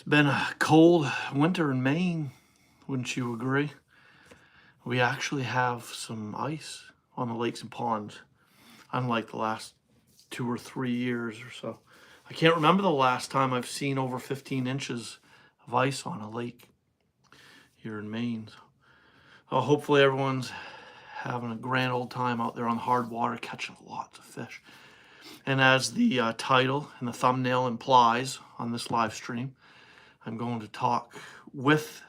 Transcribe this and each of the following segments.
It's been a cold winter in Maine, wouldn't you agree? We actually have some ice on the lakes and ponds, unlike the last 2 or 3 years or so. I can't remember the last time I've seen over 15 inches of ice on a lake here in Maine. So hopefully everyone's having a grand old time out there on the hard water, catching lots of fish. And as the title and the thumbnail implies on this live stream, I'm going to talk with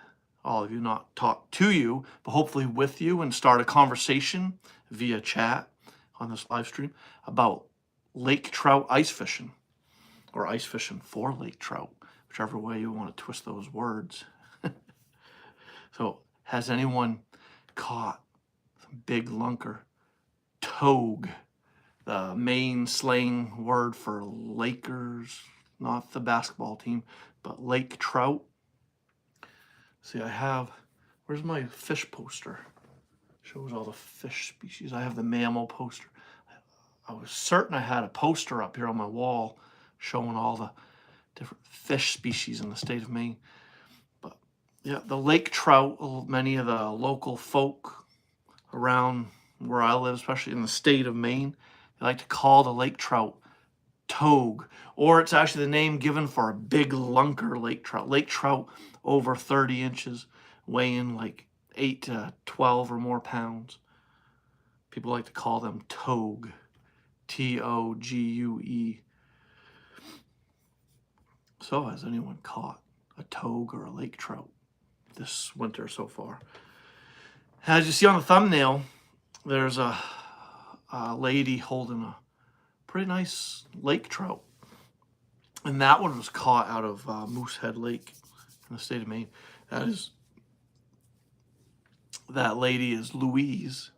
all of you, not talk to you, but hopefully with you, and start a conversation via chat on this live stream about lake trout ice fishing, or ice fishing for lake trout, whichever way you want to twist those words. So has anyone caught some big lunker, togue, the Maine slang word for Lakers, not the basketball team, but lake trout? See, I have, where's my fish poster? Shows all the fish species. I have the mammal poster. I was certain I had a poster up here on my wall showing all the different fish species in the state of Maine. But yeah, the lake trout, many of the local folk around where I live, especially in the state of Maine, they like to call the lake trout togue, or it's actually the name given for a big lunker lake trout. Lake trout over 30 inches, weighing like 8 to 12 or more pounds. People like to call them togue, Togue. So has anyone caught a togue or a lake trout this winter so far? As you see on the thumbnail, there's a lady holding a pretty nice lake trout. And that one was caught out of Moosehead Lake in the state of Maine. That lady is Louise.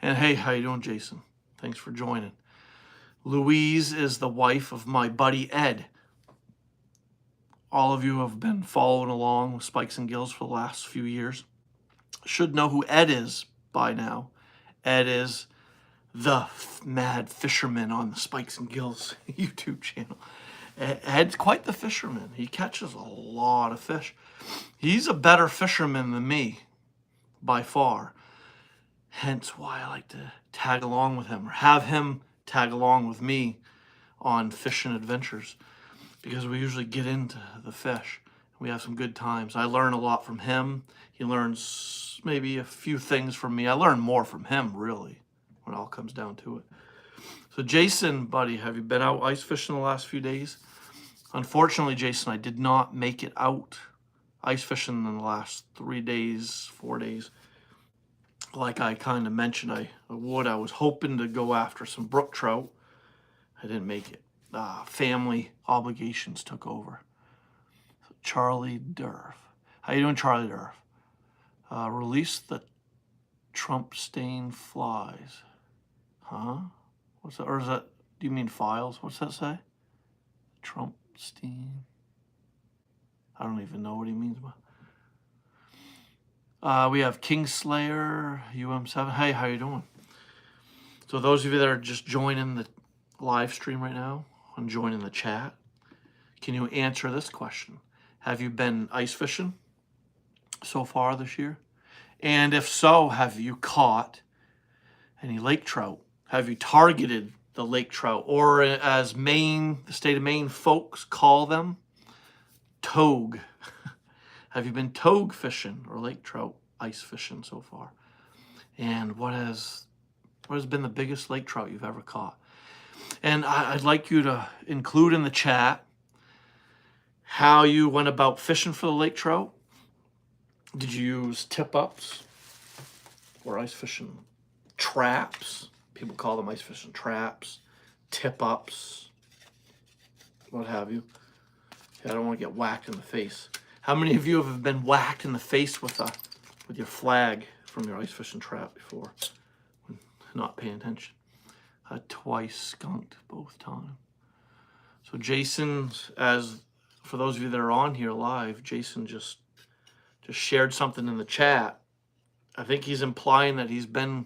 And hey, how you doing, Jason? Thanks for joining. Louise is the wife of my buddy Ed. All of you have been following along with Spikes and Gills for the last few years should know who Ed is by now. Ed is the mad fisherman on the Spikes and Gills YouTube channel. Ed's quite the fisherman. He catches a lot of fish. He's a better fisherman than me, by far. Hence why I like to tag along with him, or have him tag along with me on fishing adventures, because we usually get into the fish. We have some good times. I learn a lot from him. He learns maybe a few things from me. I learn more from him, really, when it all comes down to it. So Jason, buddy, have you been out ice fishing the last few days? Unfortunately, Jason, I did not make it out ice fishing in the last 3 days, 4 days. Like I kind of mentioned I would. I was hoping to go after some brook trout. I didn't make it. Family obligations took over. So Charlie Durf. How you doing, Charlie Durf? Release the Trump stain flies. Huh? What's that? Or is that, do you mean files? What's that say? Trump stain. I don't even know what he means by. We have Kingslayer, UM7. Hey, how you doing? So those of you that are just joining the live stream right now and joining the chat, can you answer this question? Have you been ice fishing so far this year? And if so, have you caught any lake trout? Have you targeted the lake trout? Or as Maine, the state of Maine folks call them, togue. Have you been togue fishing or lake trout ice fishing so far? And what has been the biggest lake trout you've ever caught? And I'd like you to include in the chat how you went about fishing for the lake trout. Did you use tip-ups or ice fishing traps? People call them ice fishing traps, tip-ups, what have you. I don't want to get whacked in the face. How many of you have been whacked in the face with your flag from your ice fishing trap before, when not paying attention? Twice skunked both times. So Jason, for those of you that are on here live, Jason just shared something in the chat. I think he's implying that he's been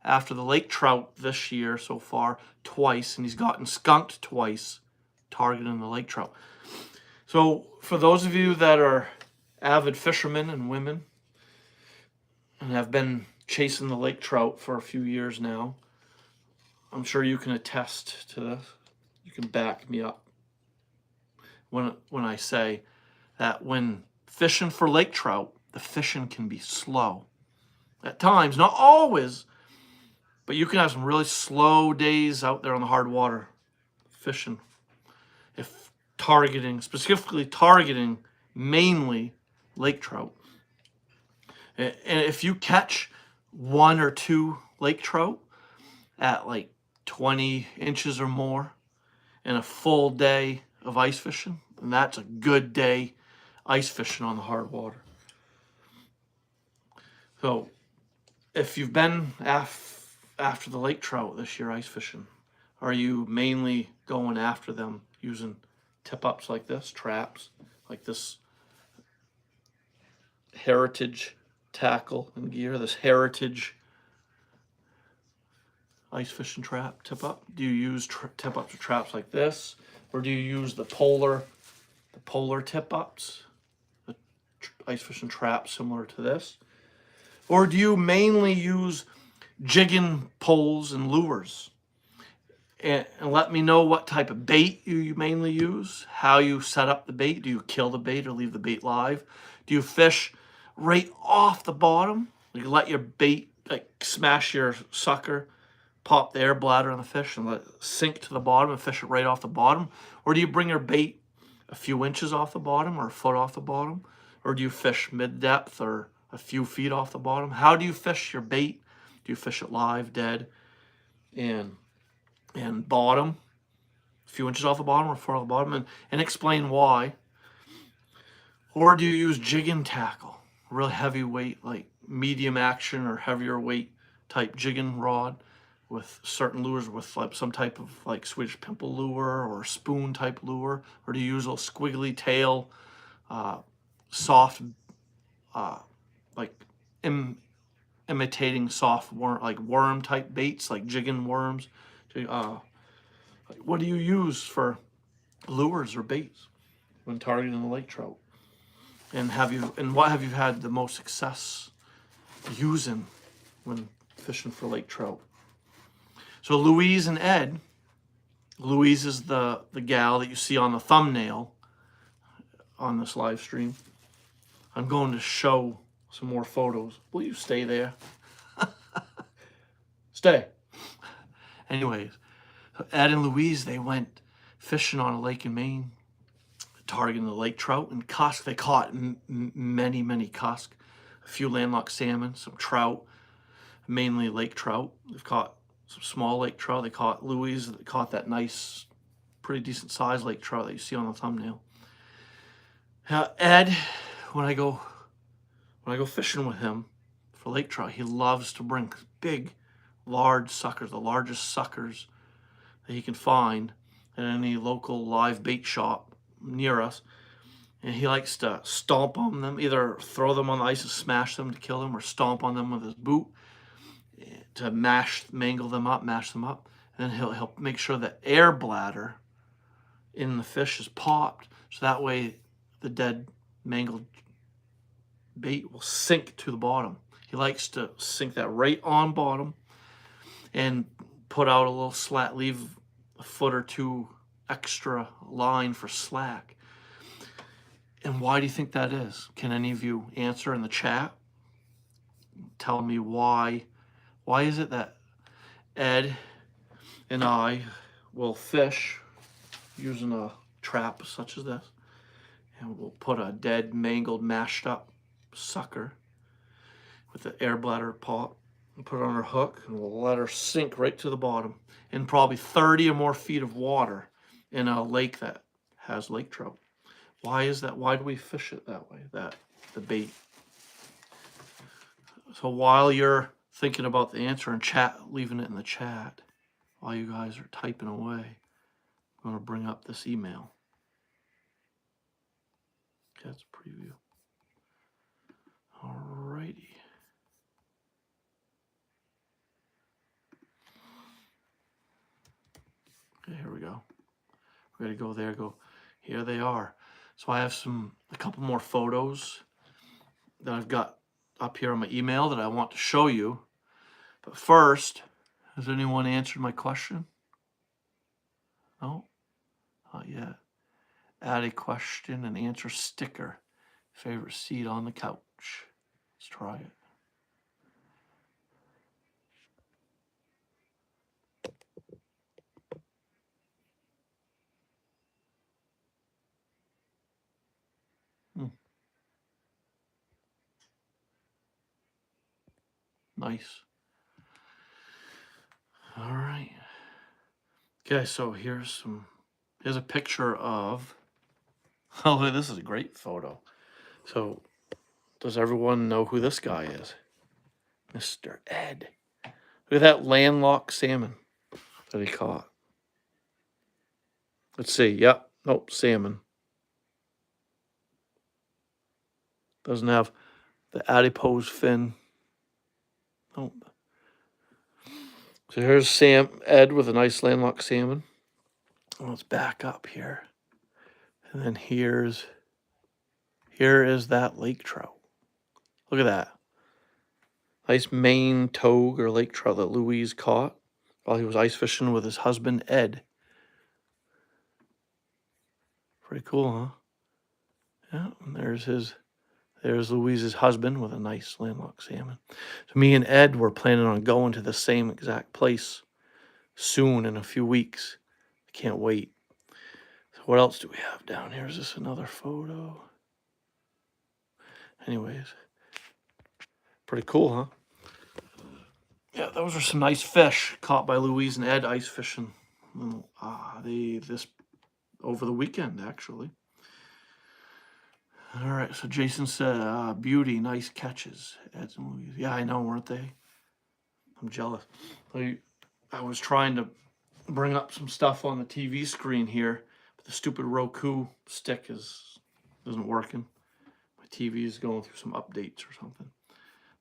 after the lake trout this year so far twice, and he's gotten skunked twice targeting the lake trout. So for those of you that are avid fishermen and women and have been chasing the lake trout for a few years now, I'm sure you can attest to this. You can back me up when I say that when fishing for lake trout, the fishing can be slow. At times, not always, but you can have some really slow days out there on the hard water fishing. If specifically targeting mainly lake trout. And if you catch 1 or 2 lake trout at like 20 inches or more in a full day of ice fishing, and that's a good day ice fishing on the hard water. So if you've been after the lake trout this year ice fishing, are you mainly going after them using tip-ups like this, traps like this Heritage tackle and gear, this Heritage ice fishing trap tip-up? Do you use tip-ups or traps like this, or do you use the polar tip-ups, the ice fishing trap similar to this? Or do you mainly use jigging poles and lures? And let me know what type of bait you mainly use, how you set up the bait. Do you kill the bait or leave the bait live? Do you fish right off the bottom? You let your bait like smash your sucker, pop the air bladder on the fish and let it sink to the bottom and fish it right off the bottom? Or do you bring your bait a few inches off the bottom or a foot off the bottom? Or do you fish mid-depth or a few feet off the bottom? How do you fish your bait? Do you fish it live, dead, and bottom, a few inches off the bottom or a foot off the bottom, and explain why? Or do you use jigging tackle, real heavy weight, like medium action or heavier weight type jigging rod with certain lures, with like some type of like Swedish pimple lure or spoon type lure? Or do you use a squiggly tail, soft, like imitating soft worm, like worm type baits, like jigging worms? What do you use for lures or baits when targeting the lake trout? And what have you had the most success using when fishing for lake trout? So Louise and Ed, Louise is the gal that you see on the thumbnail on this live stream. I'm going to show some more photos. Will you stay there? Stay. Anyways, so Ed and Louise, they went fishing on a lake in Maine, targeting the lake trout and cusk. They caught many cusk, a few landlocked salmon, some trout, mainly lake trout. They've caught some small lake trout. They caught Louise, that caught that nice, pretty decent sized lake trout that you see on the thumbnail. Ed, when I go fishing with him for lake trout, he loves to bring big, large suckers, the largest suckers that he can find at any local live bait shop near us. And he likes to stomp on them, either throw them on the ice and smash them to kill them, or stomp on them with his boot to mash them up. And then he'll make sure the air bladder in the fish is popped, so that way the dead, mangled bait will sink to the bottom. He likes to sink that right on bottom and put out a little slack, leave a foot or two extra line for slack. And why do you think that is? Can any of you answer in the chat? Tell me why. Why is it that Ed and I will fish using a trap such as this, and we'll put a dead, mangled, mashed up sucker with the air bladder pop and put it on her hook, and we'll let her sink right to the bottom in probably 30 or more feet of water in a lake that has lake trout? Why is that? Why do we fish it that way, the bait? So while you're thinking about the answer and leaving it in the chat, while you guys are typing away, I'm going to bring up this email. Okay, that's a preview. Alrighty. Okay, here we go. We're going to go there, here they are. So I have a couple more photos that I've got up here on my email that I want to show you. But first, has anyone answered my question? No? Not yet. Add a question and answer sticker. Favorite seat on the couch. Let's try it. Nice. All right. Okay, so here's a picture of, oh, this is a great photo. So, does everyone know who this guy is? Mr. Ed. Look at that landlocked salmon that he caught. Let's see. Yep. Nope. Salmon. Doesn't have the adipose fin. Nope. So here's Ed with a nice landlocked salmon. Let's back up here. And then here is that lake trout. Look at that. Nice Maine togue or lake trout that Louise caught while he was ice fishing with his husband, Ed. Pretty cool, huh? Yeah, and there's Louise's husband with a nice landlocked salmon. So me and Ed were planning on going to the same exact place soon in a few weeks. I can't wait. So what else do we have down here? Is this another photo? Anyways, pretty cool, huh? Yeah, those are some nice fish caught by Louise and Ed ice fishing. This over the weekend, actually. All right, so Jason said, beauty, nice catches, Ed and Louise. Yeah, I know, weren't they? I'm jealous. I was trying to bring up some stuff on the TV screen here, but the stupid Roku stick isn't working. My TV is going through some updates or something.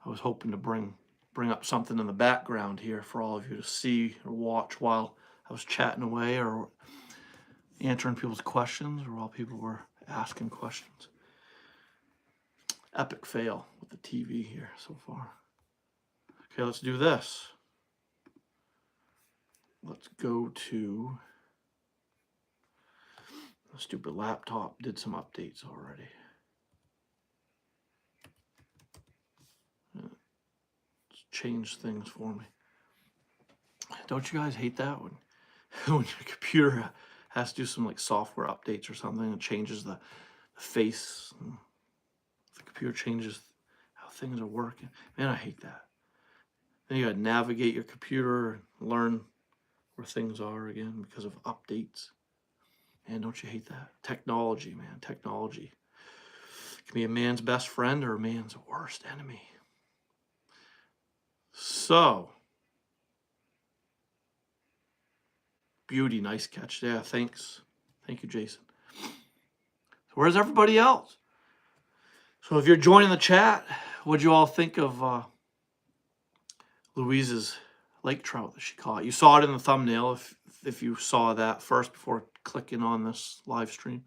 I was hoping to bring up something in the background here for all of you to see or watch while I was chatting away or answering people's questions or while people were asking questions. Epic fail with the TV here so far. Okay, let's do this. Let's go to the stupid laptop. Did some updates already. Let's change things for me. Don't you guys hate that when your computer has to do some like software updates or something and changes the face? The computer changes how things are working. Man, I hate that. Then you gotta navigate your computer and learn where things are again because of updates. Man, don't you hate that? Technology, man. Technology can be a man's best friend or a man's worst enemy. So, beauty, nice catch. Yeah, thanks. Thank you, Jason. So where's everybody else? So if you're joining the chat, what'd you all think of Louise's lake trout that she caught? You saw it in the thumbnail if you saw that first before clicking on this live stream.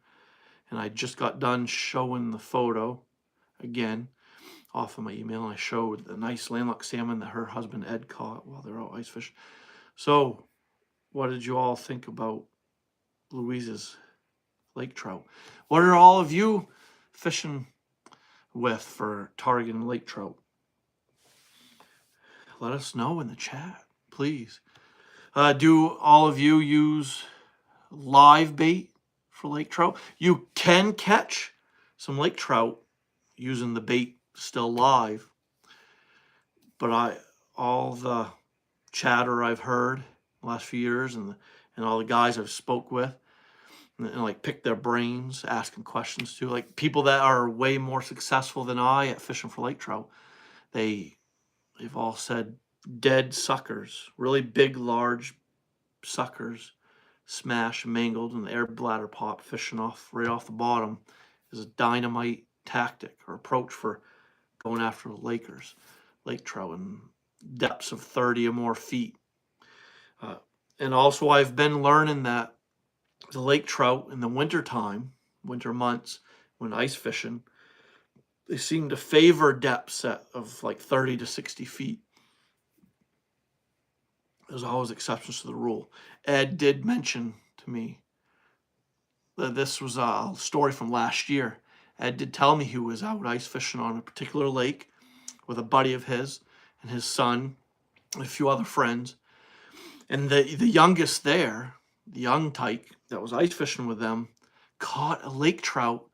And I just got done showing the photo again off of my email. And I showed the nice landlocked salmon that her husband Ed caught while they're out ice fishing. So what did you all think about Louise's lake trout? What are all of you fishing with for targeting lake trout? Let us know in the chat, please. Do all of you use live bait for lake trout? You can catch some lake trout using the bait still live, but all the chatter I've heard the last few years and all the guys I've spoke with and like pick their brains, asking questions to, like people that are way more successful than I at fishing for lake trout, they've all said dead suckers, really big, large suckers, smash, mangled, and the air bladder pop fishing off right off the bottom is a dynamite tactic or approach for going after lake trout in depths of 30 or more feet. And also I've been learning that the lake trout in the wintertime, winter months when ice fishing, they seem to favor depths of like 30 to 60 feet. There's always exceptions to the rule. Ed did mention to me that this was a story from last year. Ed did tell me he was out ice fishing on a particular lake with a buddy of his and his son and a few other friends. And the youngest there, the young tyke that was ice fishing with them, caught a lake trout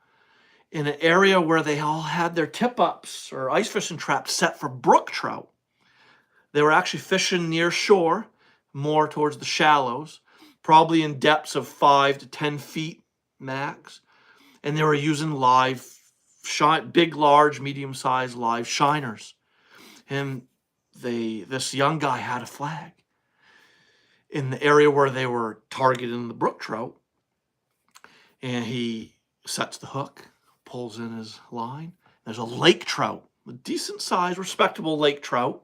in an area where they all had their tip-ups or ice fishing traps set for brook trout. They were actually fishing near shore, more towards the shallows, probably in depths of 5 to 10 feet max. And they were using live, big, large, medium-sized live shiners. And this young guy had a flag in the area where they were targeting the brook trout. And he sets the hook, pulls in his line. There's a lake trout, a decent size, respectable lake trout,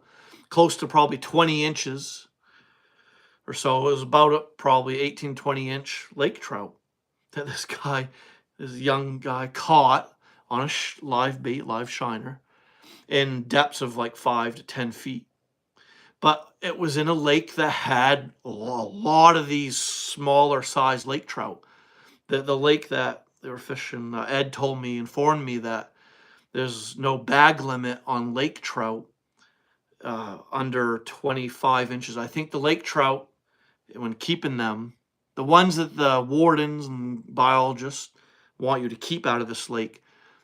close to probably 20 inches or so. It was about a probably 18, 20-inch lake trout that this young guy caught on a live bait, live shiner, in depths of like 5 to 10 feet. But it was in a lake that had a lot of these smaller size lake trout. The lake that they were fishing, Ed informed me that there's no bag limit on lake trout under 25 inches. I think the lake trout, when keeping them, the ones that the wardens and biologists want you to keep out of this lake,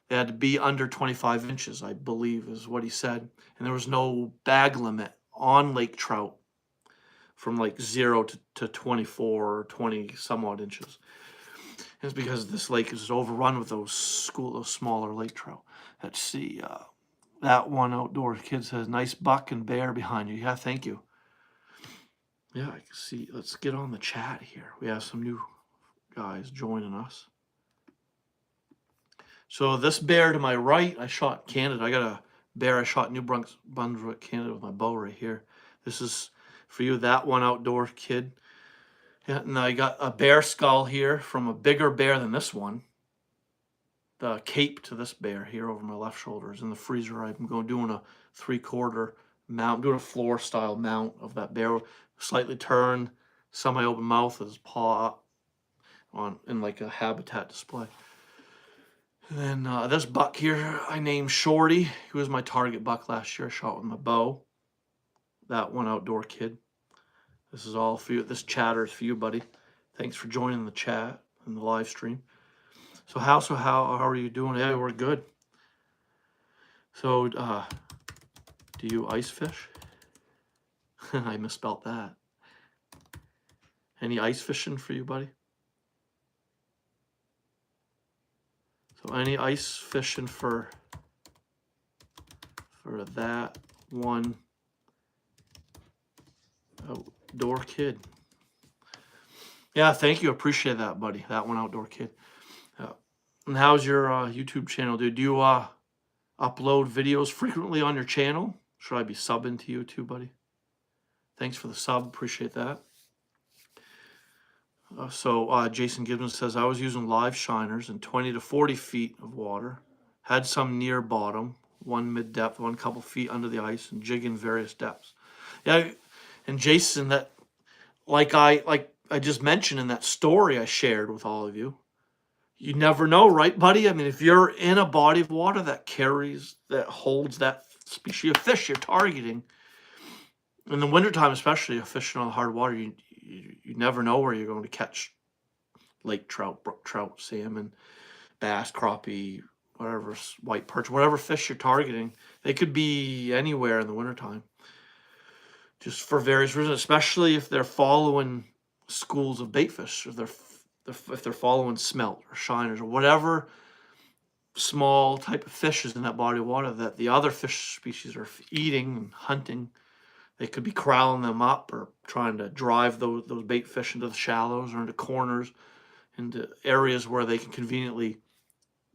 they had to be under 25 inches, I believe is what he said. And there was no bag limit on lake trout from like 0 to 24 or 20 some odd inches. It's because this lake is overrun with those smaller lake trout. Let's see. That one outdoor kid says, nice buck and bear behind you. Yeah, thank you. Yeah, I can see. Let's get on the chat here. We have some new guys joining us. So this bear to my right, I shot Canada. I got a bear I shot New Brunswick, Canada with my bow right here. This is for you, that one outdoor kid. Yeah, and I got a bear skull here from a bigger bear than this one. The cape to this bear here over my left shoulder is in the freezer. I'm doing a 3/4 mount, doing a floor style mount of that bear, slightly turned, semi-open mouth with his paw up in like a habitat display. And then this buck here, I named Shorty. He was my target buck last year. I shot with my bow. That one outdoor kid. This is all for you. This chatter is for you, buddy. Thanks for joining the chat and the live stream. So how are you doing? Yeah, we're good. So do you ice fish? I misspelt that. Any ice fishing for you, buddy? So any ice fishing for that one outdoor kid? Yeah, thank you. Appreciate that, buddy. That one outdoor kid. And how's your YouTube channel, dude? Do you upload videos frequently on your channel? Should I be subbing to you too, buddy? Thanks for the sub. Appreciate that. So Jason Gibbons says, I was using live shiners in 20 to 40 feet of water. Had some near bottom, one mid-depth, one couple feet under the ice, and jigging various depths. Yeah, and Jason, that like I just mentioned in that story I shared with all of you, you never know, right, buddy? I mean, if you're in a body of water that holds that species of fish you're targeting, in the wintertime especially, fishing on hard water, you never know where you're going to catch lake trout, brook trout, salmon, bass, crappie, whatever, white perch, whatever fish you're targeting. They could be anywhere in the wintertime, just for various reasons, especially if they're following schools of bait fish, if they're following smelt or shiners or whatever small type of fishes in that body of water that the other fish species are eating and hunting. They could be corralling them up or trying to drive those bait fish into the shallows or into corners, into areas where they can conveniently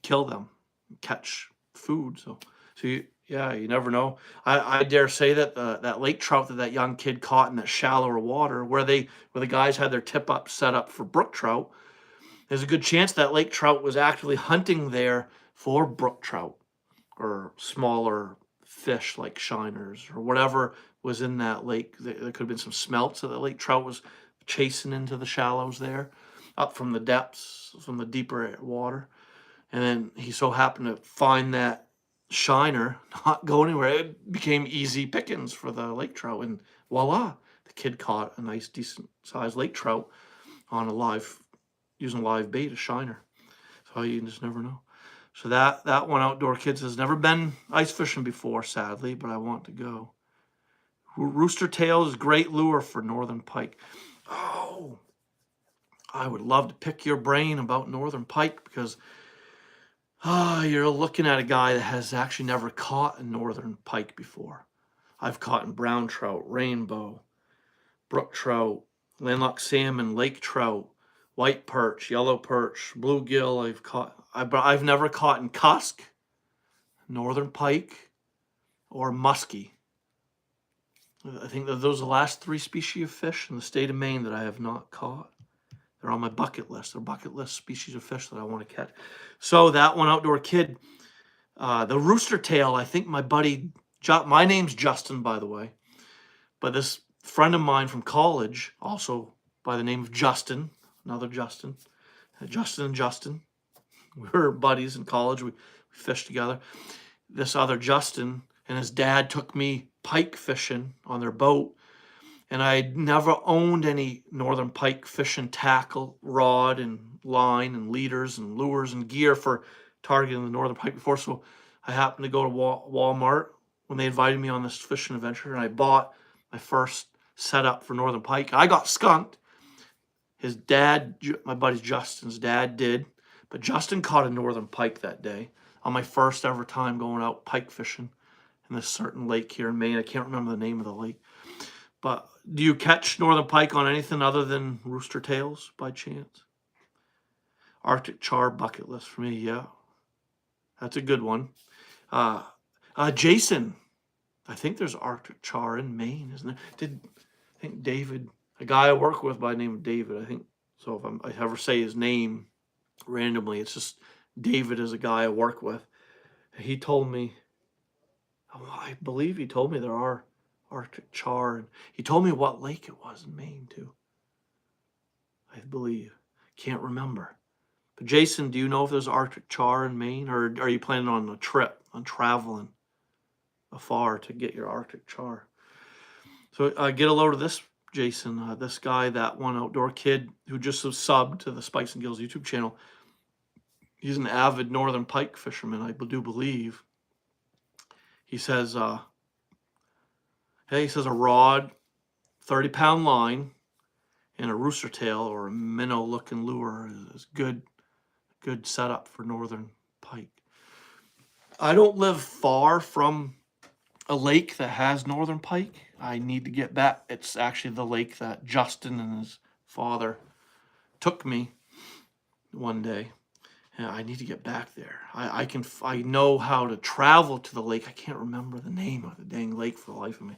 kill them and catch food. So you never know. I dare say that that lake trout that young kid caught in that shallower water, where the guys had their tip up set up for brook trout, there's a good chance that lake trout was actually hunting there for brook trout or smaller fish like shiners or whatever was in that lake. There could have been some smelts that the lake trout was chasing into the shallows there, up from the depths, from the deeper water. And then he so happened to find that shiner, not go anywhere. It became easy pickings for the lake trout, and voila, the kid caught a nice, decent sized lake trout on using live bait, a shiner. So you just never know. So that one, Outdoor Kids, has never been ice fishing before, sadly, but I want to go. Rooster tail is great lure for northern pike. Oh, I would love to pick your brain about northern pike, because you're looking at a guy that has actually never caught a northern pike before. I've caught in brown trout, rainbow, brook trout, landlocked salmon, lake trout, white perch, yellow perch, bluegill. I've never caught in cusk, northern pike, or muskie. I think that those are the last 3 species of fish in the state of Maine that I have not caught. They're on my bucket list. They're bucket list species of fish that I want to catch. So that one, Outdoor Kid, the rooster tail, I think my buddy, my name's Justin, by the way, but this friend of mine from college, also by the name of Justin, another Justin, Justin and Justin, we were buddies in college. We fished together. This other Justin and his dad took me pike fishing on their boat, and I'd never owned any northern pike fishing tackle, rod and line and leaders and lures and gear for targeting the northern pike before. So I happened to go to Walmart when they invited me on this fishing adventure, and I bought my first setup for northern pike. I got skunked. His dad, my buddy Justin's dad, did, but Justin caught a northern pike that day on my first ever time going out pike fishing in this certain lake here in Maine. I can't remember the name of the lake. But do you catch northern pike on anything other than rooster tails by chance? Arctic char bucket list for me, yeah. That's a good one. Jason, I think there's Arctic char in Maine, isn't there? I think David, a guy I work with by the name of David, I think, so if I ever say his name randomly, it's just David is a guy I work with. He told me, I believe he told me there are Arctic char, and he told me what lake it was in Maine too. I believe. Can't remember. But Jason, do you know if there's Arctic char in Maine, or are you planning on a trip, on traveling afar to get your Arctic char? So get a load of this, Jason. This guy, that one Outdoor Kid who just subbed to the Spikes and Gills YouTube channel, he's an avid northern pike fisherman, I do believe. He says, he says a rod, 30-pound line, and a rooster tail or a minnow-looking lure is good setup for northern pike. I don't live far from a lake that has northern pike. I need to get back. It's actually the lake that Justin and his father took me one day. And I need to get back there. I know how to travel to the lake. I can't remember the name of the dang lake for the life of me.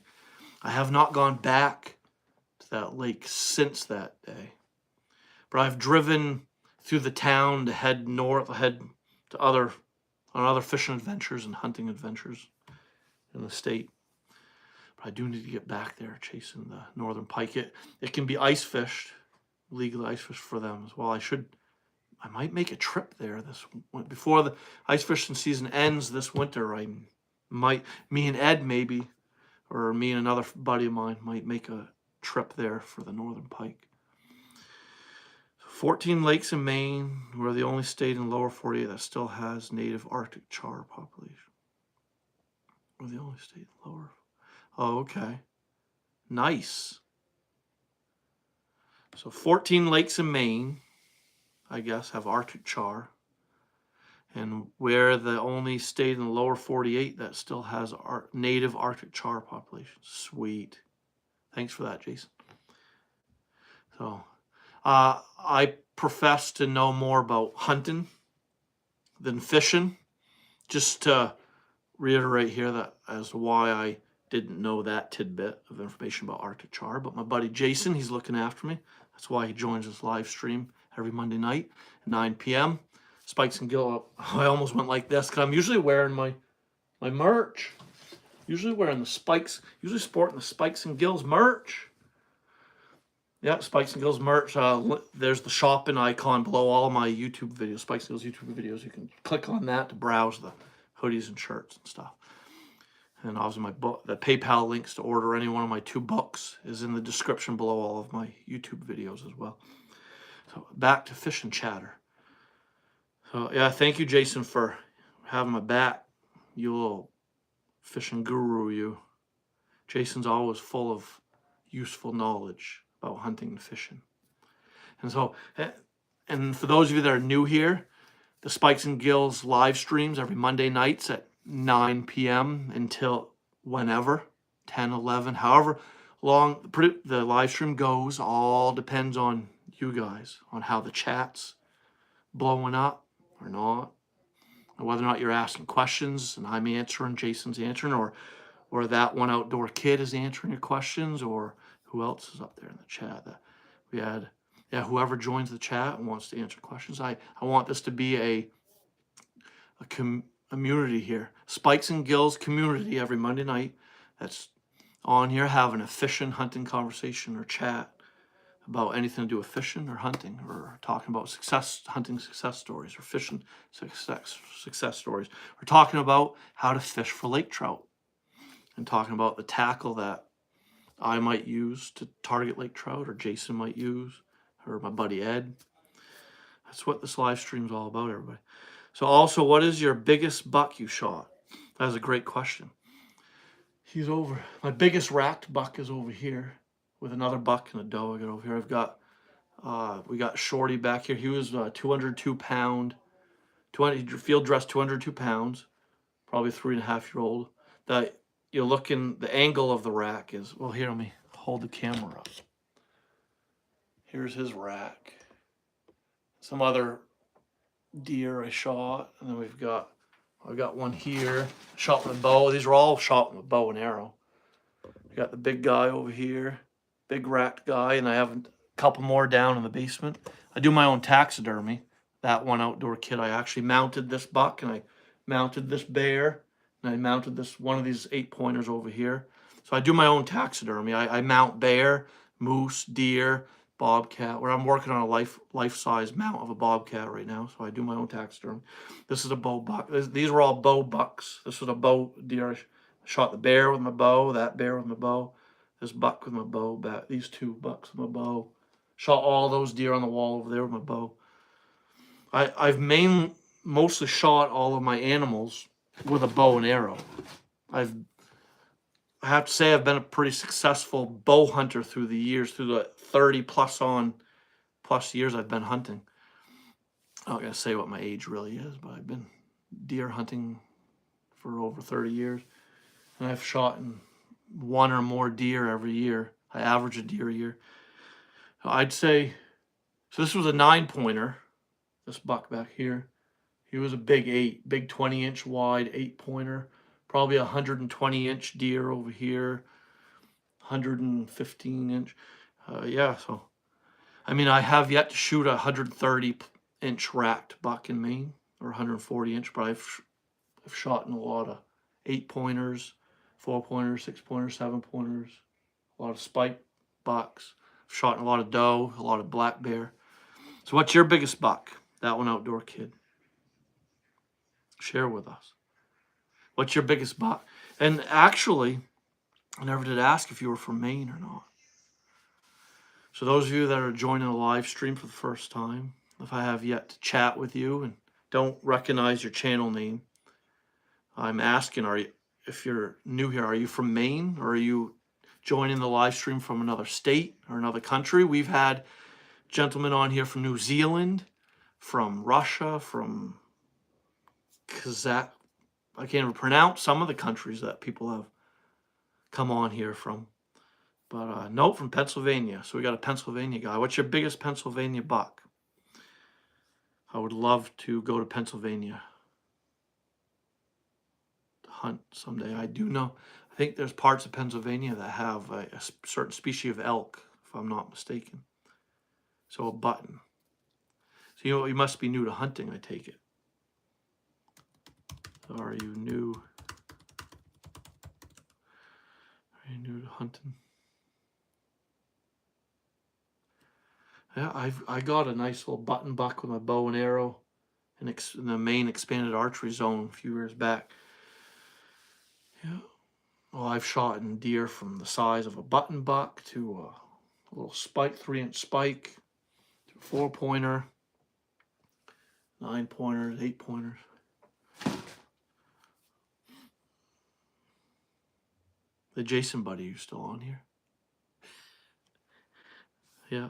I have not gone back to that lake since that day. But I've driven through the town to head north, to other fishing adventures and hunting adventures in the state. But I do need to get back there chasing the northern pike. It can be ice fished, legally ice fished for them as well. I might make a trip there before the ice fishing season ends this winter. Me and Ed maybe, or me and another buddy of mine might make a trip there for the northern pike. 14 lakes in Maine. We're the only state in the lower 48 that still has native Arctic char population. We're the only state in the lower. Oh, okay. Nice. So 14 lakes in Maine, I guess, have Arctic char. And we're the only state in the lower 48 that still has native Arctic char population. Sweet. Thanks for that, Jason. So, I profess to know more about hunting than fishing. Just to reiterate here that as to why I didn't know that tidbit of information about Arctic char. But my buddy Jason, he's looking after me. That's why he joins this live stream every Monday night at 9 p.m. Spikes and Gill. I almost went like this because I'm usually wearing my merch. Usually wearing the Spikes, usually sporting the Spikes and Gills merch. Yeah, Spikes and Gills merch. There's the shopping icon below all my YouTube videos, Spikes and Gills YouTube videos. You can click on that to browse the hoodies and shirts and stuff. And obviously my book, the PayPal links to order any one of my 2 books is in the description below all of my YouTube videos as well. So back to fishing chatter. So yeah, thank you, Jason, for having my back. You little fishing guru, you. Jason's always full of useful knowledge about hunting and fishing. And so, and for those of you that are new here, the Spikes and Gills live streams every Monday nights at 9 p.m. until whenever, 10, 11, however long the live stream goes, all depends on you guys, on how the chat's blowing up or not, and whether or not you're asking questions and I'm answering, Jason's answering, or that one outdoor kid is answering your questions, or who else is up there in the chat that we had. Yeah, whoever joins the chat and wants to answer questions. I want this to be a community here. Spikes and Gills community every Monday night that's on here having a fishing, hunting conversation or chat about anything to do with fishing or hunting, or talking about hunting success stories, or fishing success stories. We're talking about how to fish for lake trout, and talking about the tackle that I might use to target lake trout, or Jason might use, or my buddy Ed. That's what this live stream is all about, everybody. So also, what is your biggest buck you shot? That's a great question. He's over. My biggest racked buck is over here with another buck and a doe I got over here. I've got, we got Shorty back here. He was 202 pound, field dressed 202 pounds, probably 3.5-year-old. That you're looking, the angle of the rack is, well, here, let me hold the camera up. Here's his rack. Some other deer I shot, and then I've got one here, shot with a bow. These are all shot with a bow and arrow. I got the big guy over here, big racked guy, and I have a couple more down in the basement. I do my own taxidermy. That one outdoor kid, I actually mounted this buck, and I mounted this bear, and I mounted this one of these 8-pointers over here. So I do my own taxidermy. I mount bear, moose, deer, bobcat, where I'm working on a life-size mount of a bobcat right now. So I do my own taxidermy. This is a bow buck. These were all bow bucks. This was a bow deer. I shot the bear with my bow, that bear with my bow, this buck with my bow, these 2 bucks with my bow. Shot all those deer on the wall over there with my bow. I've mostly shot all of my animals with a bow and arrow. I have to say I've been a pretty successful bow hunter through the years, through the 30 plus years I've been hunting. I'm not going to say what my age really is, but I've been deer hunting for over 30 years. And I've shot 1 or more deer every year. I average a deer a year. I'd say, so this was a 9-pointer, this buck back here. He was a big 20-inch wide 8-pointer. Probably a 120-inch deer over here, 115-inch. Yeah, so, I mean, I have yet to shoot a 130-inch racked buck in Maine, or 140-inch, but I've shot in a lot of 8-pointers, 4-pointers, 6-pointers, 7-pointers, a lot of spike bucks. I've shot in a lot of doe, a lot of black bear. So what's your biggest buck? That one outdoor kid. Share with us. What's your biggest buck? And actually, I never did ask if you were from Maine or not. So those of you that are joining the live stream for the first time, if I have yet to chat with you and don't recognize your channel name, I'm asking, if you're new here, are you from Maine, or are you joining the live stream from another state or another country? We've had gentlemen on here from New Zealand, from Russia, from Kazakh. I can't even pronounce some of the countries that people have come on here from. But note from Pennsylvania. So we got a Pennsylvania guy. What's your biggest Pennsylvania buck? I would love to go to Pennsylvania to hunt someday. I do know, I think there's parts of Pennsylvania that have a certain species of elk, if I'm not mistaken. So a button. So you must be new to hunting, I take it. Are you new? Are you new to hunting? Yeah, I got a nice little button buck with my bow and arrow in the Maine expanded archery zone a few years back. Yeah. Well, I've shot in deer from the size of a button buck to a little spike, 3-inch spike, to a 4-pointer, 9-pointers, 8-pointers. The Jason buddy, you still on here? Yeah.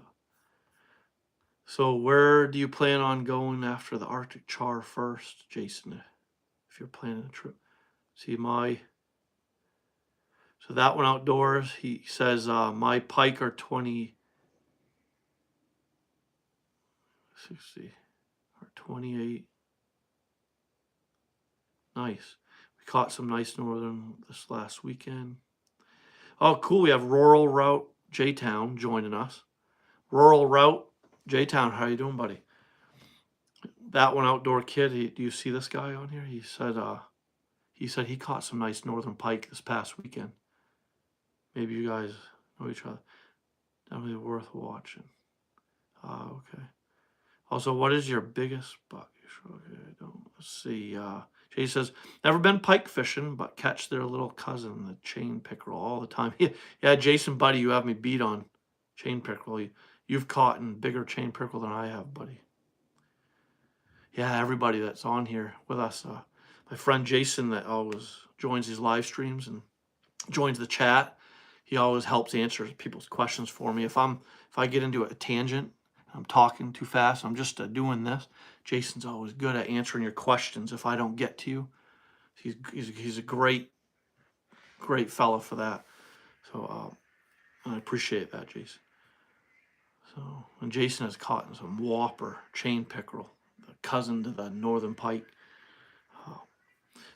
So where do you plan on going after the Arctic char first, Jason, if you're planning a trip? See so that one outdoors, he says, my pike are 20, 60, or 28. Nice. We caught some nice northern this last weekend. Oh, cool. We have Rural Route J-Town joining us. Rural Route J-Town, how you doing, buddy? That one outdoor kid, do you see this guy on here? He said he caught some nice northern pike this past weekend. Maybe you guys know each other. Definitely worth watching. Okay. Also, what is your biggest buck? Okay, let's see. Jay says, never been pike fishing, but catch their little cousin, the chain pickerel, all the time. Yeah, Jason, buddy, you have me beat on chain pickerel. You've caught in bigger chain pickerel than I have, buddy. Yeah, everybody that's on here with us. My friend Jason that always joins these live streams and joins the chat. He always helps answer people's questions for me. If I get into a tangent, I'm talking too fast, I'm just doing this, Jason's always good at answering your questions if I don't get to you. He's a great fella for that. So I appreciate that, Jason. So, and Jason has caught some whopper chain pickerel, the cousin to the northern pike.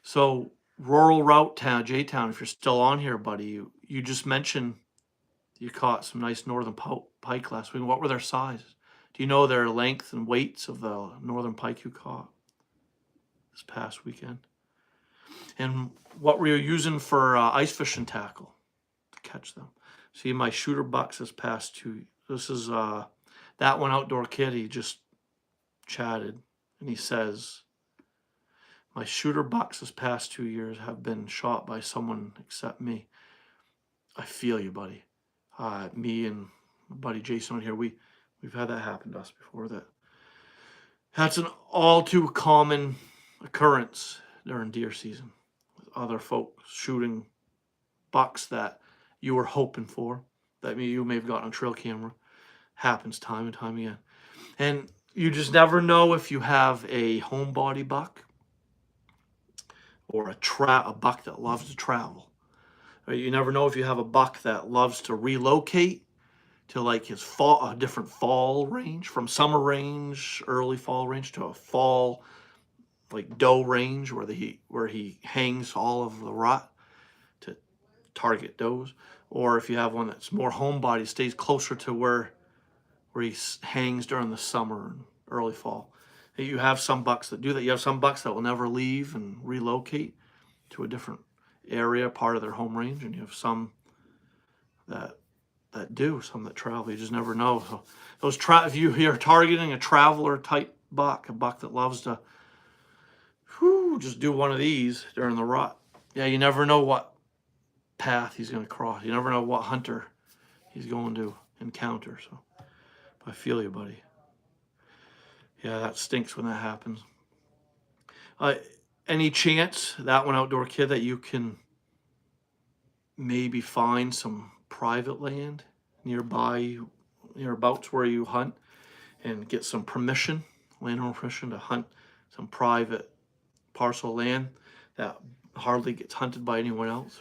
So Rural Route Town, J-Town, if you're still on here, buddy, you just mentioned you caught some nice northern pike last week. What were their sizes? Do you know their length and weights of the northern pike you caught this past weekend? And what were you using for ice fishing tackle to catch them? See, my shooter bucks this past 2. This is that one outdoor kid. He just chatted, and he says, my shooter bucks this past 2 years have been shot by someone except me. I feel you, buddy. Me and my buddy Jason on here, we've had that happen to us before. That's an all too common occurrence during deer season, with other folks shooting bucks that you were hoping for, that you may have gotten on trail camera. Happens time and time again. And you just never know if you have a homebody buck or a buck that loves to travel. Or you never know if you have a buck that loves to relocate to like his a different fall range, from summer range, early fall range, to a fall like doe range where he hangs all of the rut to target does. Or if you have one that's more homebody, stays closer to where he hangs during the summer and early fall. You have some bucks that do that. You have some bucks that will never leave and relocate to a different area, part of their home range, and you have some that do, some that travel. You just never know. So those if you're targeting a traveler type buck, a buck that loves to just do one of these during the rut, yeah, you never know what path he's going to cross. You never know what hunter he's going to encounter. So I feel you, buddy. Yeah, that stinks when that happens. Any chance, that one outdoor kid, that you can maybe find some private land nearabouts where you hunt and get some permission, landowner permission, to hunt some private parcel of land that hardly gets hunted by anyone else?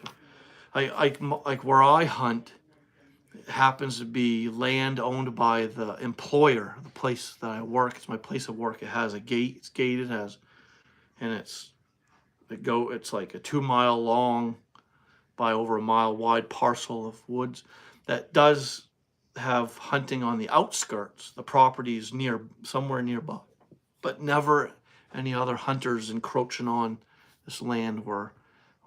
Like where I hunt, it happens to be land owned by the employer, the place that I work. It's my place of work. It has a gate. It's gated, and it's like a 2-mile long by over a mile wide parcel of woods that does have hunting on the outskirts. The property is somewhere nearby. but never any other hunters encroaching on this land where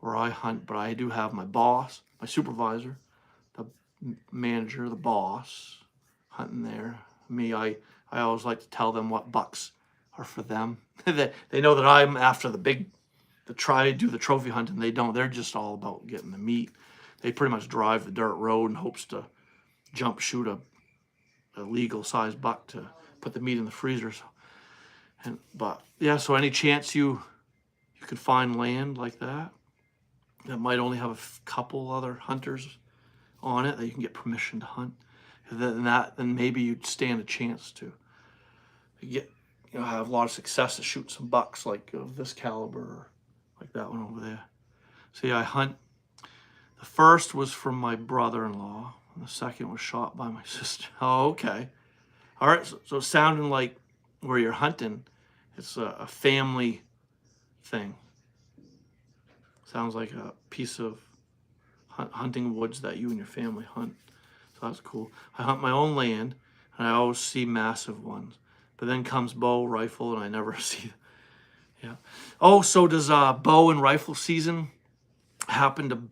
I hunt. But I do have my boss, my supervisor, the manager, the boss, hunting there. Me, I always like to tell them what bucks are for them. They know that I'm after the trophy hunt, and they don't. They're just all about getting the meat. They pretty much drive the dirt road in hopes to jump shoot a legal sized buck to put the meat in the freezer. But yeah, so any chance you could find land like that might only have a couple other hunters on it that you can get permission to hunt, then maybe you'd stand a chance to get, have a lot of success to shoot some bucks like of this caliber, or like that one over there. So yeah, I hunt. The first was from my brother-in-law, and the second was shot by my sister. Oh, okay. All right, so it's sounding like where you're hunting, it's a family thing. Sounds like a piece of hunting woods that you and your family hunt. So that's cool. I hunt my own land, and I always see massive ones. But then comes bow, rifle, and I never see. Yeah. Oh, so does bow and rifle season happen to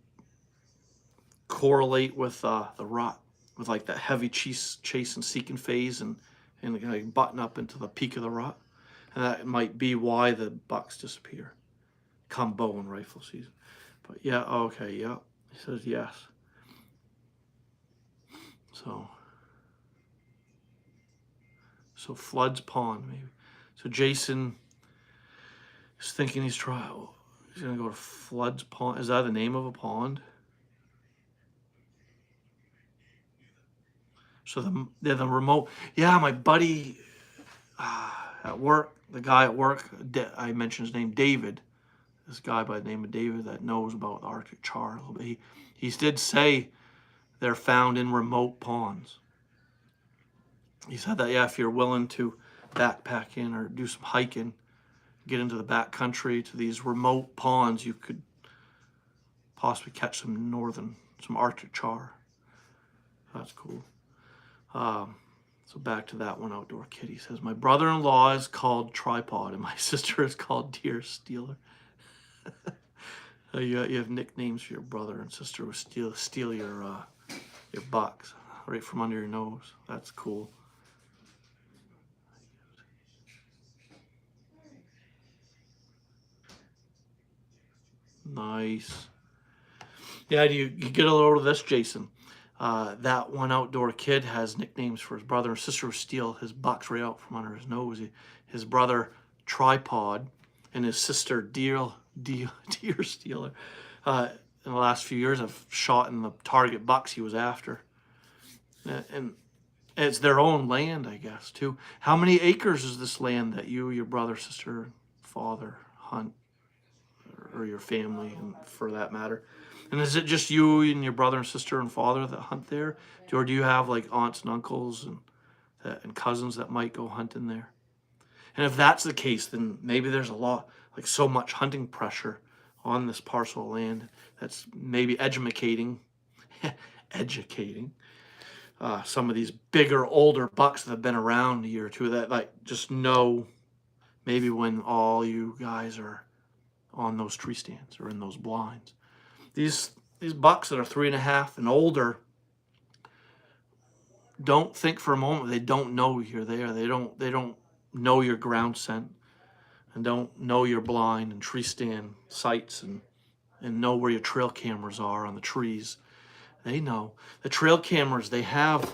correlate with the rut, with like that heavy chase and seeking phase, and like button up into the peak of the rut? And that might be why the bucks disappear come bow and rifle season. But yeah, okay, yeah. He says yes. So Flood's Pond, maybe. So Jason is thinking he's going to go to Flood's Pond. Is that the name of a pond? So the remote. Yeah, my buddy at work, the guy at work, I mentioned his name, David. This guy by the name of David that knows about the Arctic char a little bit. He did say they're found in remote ponds. He said that, yeah, if you're willing to backpack in or do some hiking, get into the back country to these remote ponds, you could possibly catch some Arctic char. That's cool. So back to that one outdoor kid. He says, my brother-in-law is called Tripod and my sister is called Deer Stealer. You have nicknames for your brother and sister who steal your bucks right from under your nose. That's cool. Nice. Yeah, you get a load of this, Jason. That one outdoor kid has nicknames for his brother and sister who steal his bucks right out from under his nose. His brother, Tripod, and his sister, Deer Stealer, in the last few years have shot in the target bucks he was after. And it's their own land, I guess, too. How many acres is this land that you, your brother, sister, father hunt, or your family, and for that matter? And is it just you and your brother and sister and father that hunt there? Or do you have like aunts and uncles and cousins that might go hunting there? And if that's the case, then maybe there's like so much hunting pressure on this parcel of land that's maybe educating some of these bigger, older bucks that have been around a year or two that like just know maybe when all you guys are on those tree stands or in those blinds. These bucks that are 3.5 and older don't think for a moment they don't know you're there. They don't know your ground scent and don't know your blind and tree stand sites and know where your trail cameras are on the trees. They know. The trail cameras, they have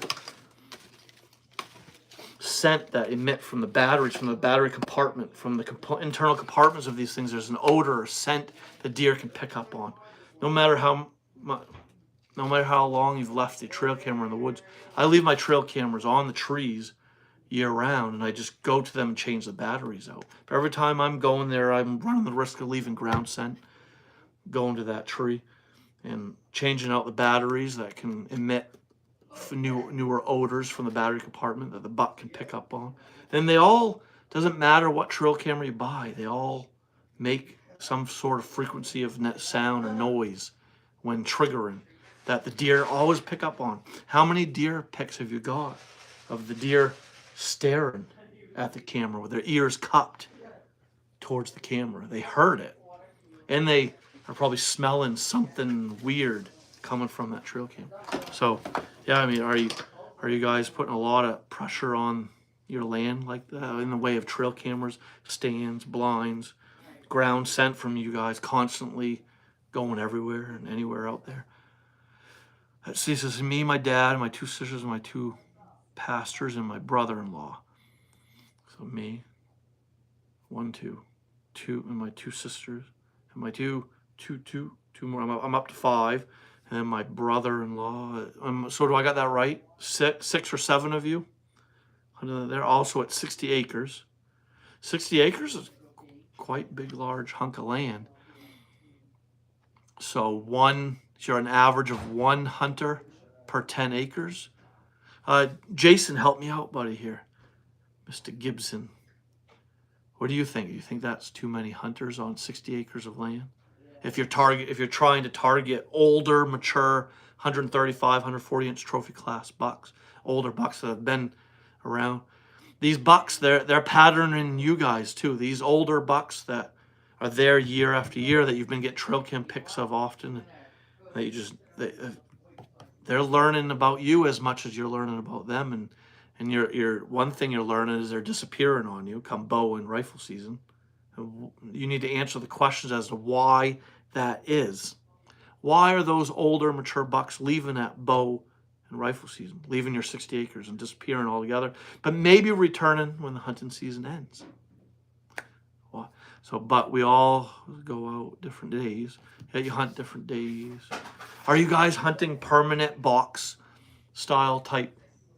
scent that emit from the batteries, from the battery compartment, from the internal compartments of these things. There's an odor or scent the deer can pick up on. No matter how long you've left the trail camera in the woods. I leave my trail cameras on the trees year round, and I just go to them and change the batteries out. But every time I'm going there, I'm running the risk of leaving ground scent, going to that tree and changing out the batteries that can emit newer odors from the battery compartment that the buck can pick up on. And they all, doesn't matter what trail camera you buy, they all make some sort of frequency of sound or noise when triggering that the deer always pick up on. How many deer pics have you got of the deer staring at the camera with their ears cupped towards the camera. They heard it. And they are probably smelling something weird coming from that trail cam. So, yeah, I mean, are you guys putting a lot of pressure on your land like that in the way of trail cameras, stands, blinds, ground scent from you guys constantly going everywhere and anywhere out there? See, this is me, my dad, my two sisters, and my two pastors, and my brother-in-law. So me, 1, 2, and my two sisters, and my two more. I'm up to 5, and then my brother-in-law. So do I got that right? 6 or 7 of you? They're also at 60 acres. 60 acres is quite big, large hunk of land. So you're an average of 1 hunter per 10 acres. Jason, help me out, buddy, here. Mr. Gibson. What do you think? Do you think that's too many hunters on 60 acres of land? If you're trying to target older, mature, 135, 140-inch trophy class bucks, older bucks that have been around. These bucks, they're patterning you guys too. These older bucks that are there year after year that you've been getting trail cam pics of often, that they're learning about you as much as you're learning about them, and you're one thing you're learning is they're disappearing on you come bow and rifle season. You need to answer the questions as to why that is. Why are those older, mature bucks leaving at bow and rifle season, leaving your 60 acres and disappearing altogether, but maybe returning when the hunting season ends? But we all go out different days. Yeah, you hunt different days. Are you guys hunting permanent box style type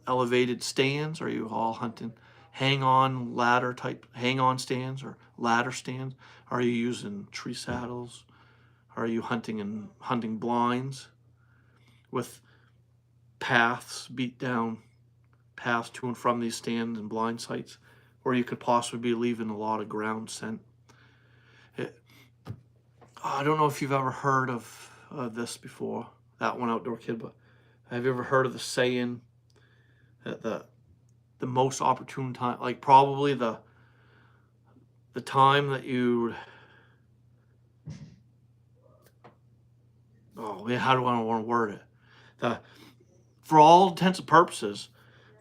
elevated stands? Or are you all hunting hang-on ladder type hang-on stands or ladder stands? Are you using tree saddles? Are you hunting blinds with paths, beat down paths to and from these stands and blind sites, where you could possibly be leaving a lot of ground scent? I don't know if you've ever heard of this before, that one outdoor kid, but have you ever heard of the saying that the most opportune time, like probably the time that how do I want to word it? For all intents and purposes,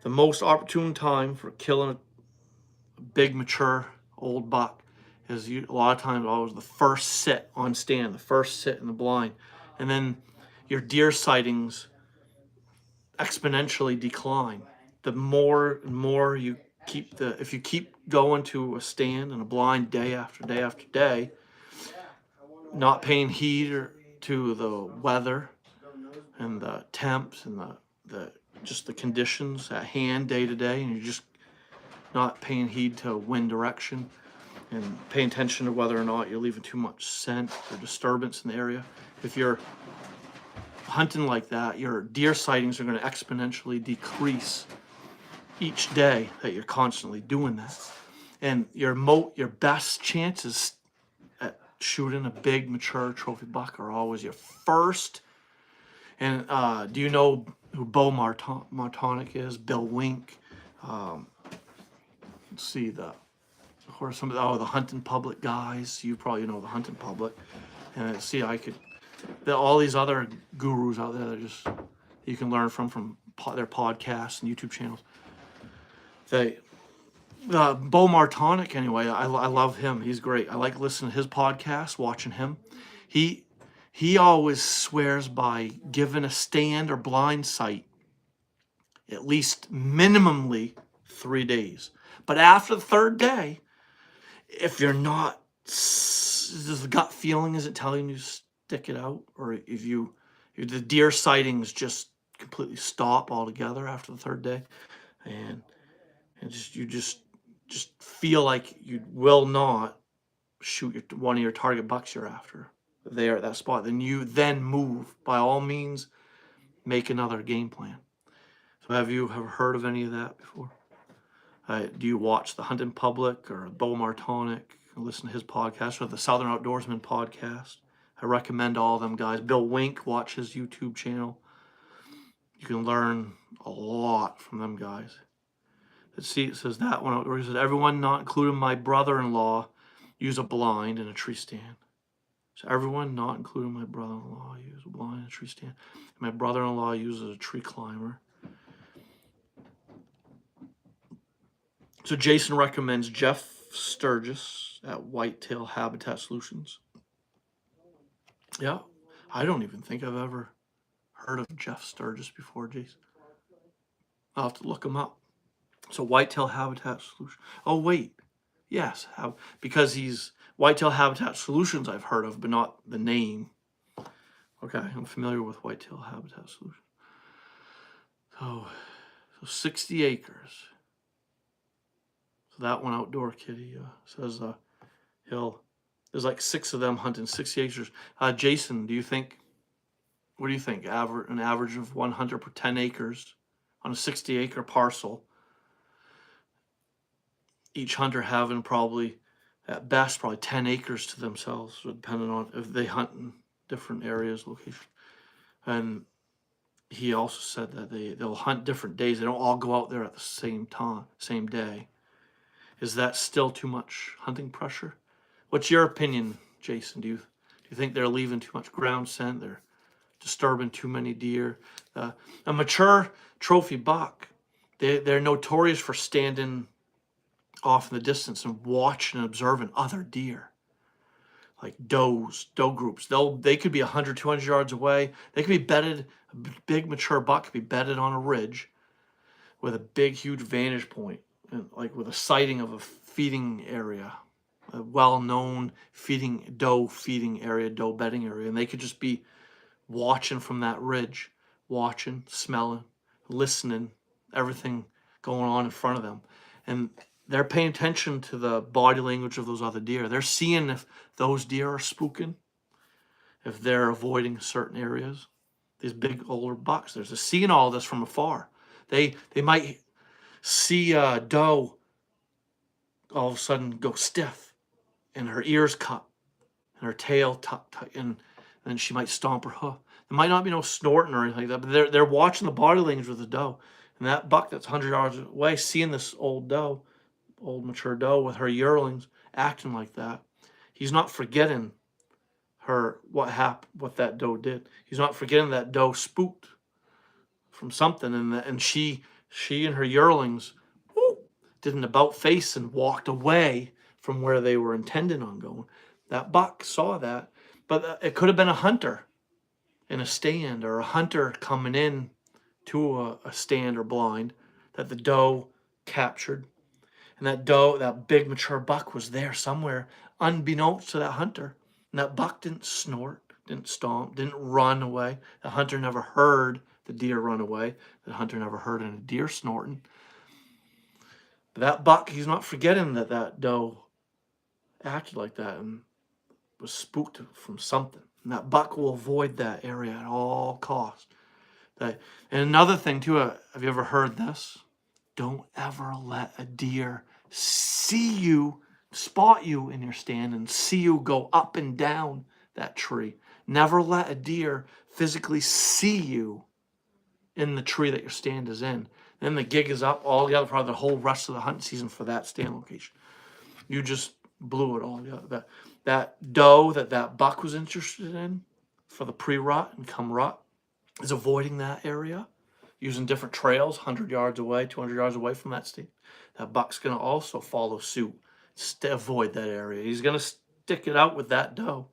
the most opportune time for killing a big, mature, old buck is a lot of times always the first sit on stand, the first sit in the blind. And then your deer sightings exponentially decline. The more and more you if you keep going to a stand and a blind day after day after day, not paying heed to the weather and the temps and just the conditions at hand day to day, and you're just not paying heed to wind direction and paying attention to whether or not you're leaving too much scent or disturbance in the area. If you're hunting like that, your deer sightings are going to exponentially decrease each day that you're constantly doing that. And your best chances at shooting a big, mature trophy buck are always your first. And do you know who Bo Martonic is? Bill Wink. Let's see, of course, the hunting public guys. You probably know the hunting public. And see, all these other gurus out there that you can learn from their podcasts and YouTube channels. Bo Martonic, anyway, I love him. He's great. I like listening to his podcast, watching him. He always swears by giving a stand or blind sight at least minimally 3 days. But after the 3rd day, if you're not, the gut feeling isn't telling you to stick it out, or if the deer sightings just completely stop altogether after the 3rd day, and you just feel like you will not shoot one of your target bucks you're after there at that spot, then you move. By all means, make another game plan. So have you ever heard of any of that before? Do you watch the Hunting Public or Bo Martonic, listen to his podcast, or the Southern Outdoorsman podcast? I recommend all of them guys. Bill Wink, watch his YouTube channel. You can learn a lot from them guys. Let's see, it says that one outdoor. It says, everyone, not including my brother-in-law, use a blind and a tree stand. So everyone, not including my brother-in-law, use a blind and a tree stand. My brother-in-law uses a tree climber. So Jason recommends Jeff Sturgis at Whitetail Habitat Solutions. Yeah, I don't even think I've ever heard of Jeff Sturgis before, Jason. I'll have to look him up. So Whitetail Habitat Solutions. Oh, wait. Yes, because he's Whitetail Habitat Solutions I've heard of, but not the name. Okay, I'm familiar with Whitetail Habitat Solutions. So 60 acres. So that one outdoor kitty says there's like 6 of them hunting 60 acres. Jason, what do you think? An average of 1 hunter per 10 acres on a 60 acre parcel. Each hunter having probably, at best, probably 10 acres to themselves, depending on if they hunt in different areas, location. And he also said that they'll hunt different days. They don't all go out there at the same time, same day. Is that still too much hunting pressure? What's your opinion, Jason? Do you think they're leaving too much ground scent? They're disturbing too many deer? A mature trophy buck, they're notorious for standing off in the distance and watching and observing other deer, like doe groups. They could be 100, 200 yards away. They could be bedded. A big mature buck could be bedded on a ridge with a big, huge vantage point, and like with a sighting of a feeding area, a well-known doe feeding area, doe bedding area, and they could just be watching from that ridge, watching, smelling, listening, everything going on in front of them. And they're paying attention to the body language of those other deer. They're seeing if those deer are spooking, if they're avoiding certain areas. These big older bucks, they're seeing all this from afar. They might see a doe all of a sudden go stiff, and her ears cut, and her tail tucked, and then she might stomp her hoof. There might not be no snorting or anything like that, but they're watching the body language with the doe. And that buck that's 100 yards away, seeing this old mature doe with her yearlings acting like that, he's not forgetting what that doe did. He's not forgetting that doe spooked from something, and she and her yearlings did an about face and walked away from where they were intending on going. That buck saw that, but it could have been a hunter in a stand, or a hunter coming in to a stand or blind that the doe captured. And that big mature buck was there somewhere, unbeknownst to that hunter. And that buck didn't snort, didn't stomp, didn't run away. The hunter never heard the deer run away. The hunter never heard any deer snorting. But that buck, he's not forgetting that doe acted like that and was spooked from something. And that buck will avoid that area at all costs. And another thing too, have you ever heard this? Don't ever let a deer spot you in your stand and see you go up and down that tree. Never let a deer physically see you in the tree that your stand is in. Then the gig is up all together, probably the whole rest of the hunting season for that stand location. You just blew it all together. That doe that buck was interested in for the pre-rut and come rut is avoiding that area, using different trails 100 yards away, 200 yards away from that stand. That buck's going to also follow suit, avoid that area. He's going to stick it out with that doe.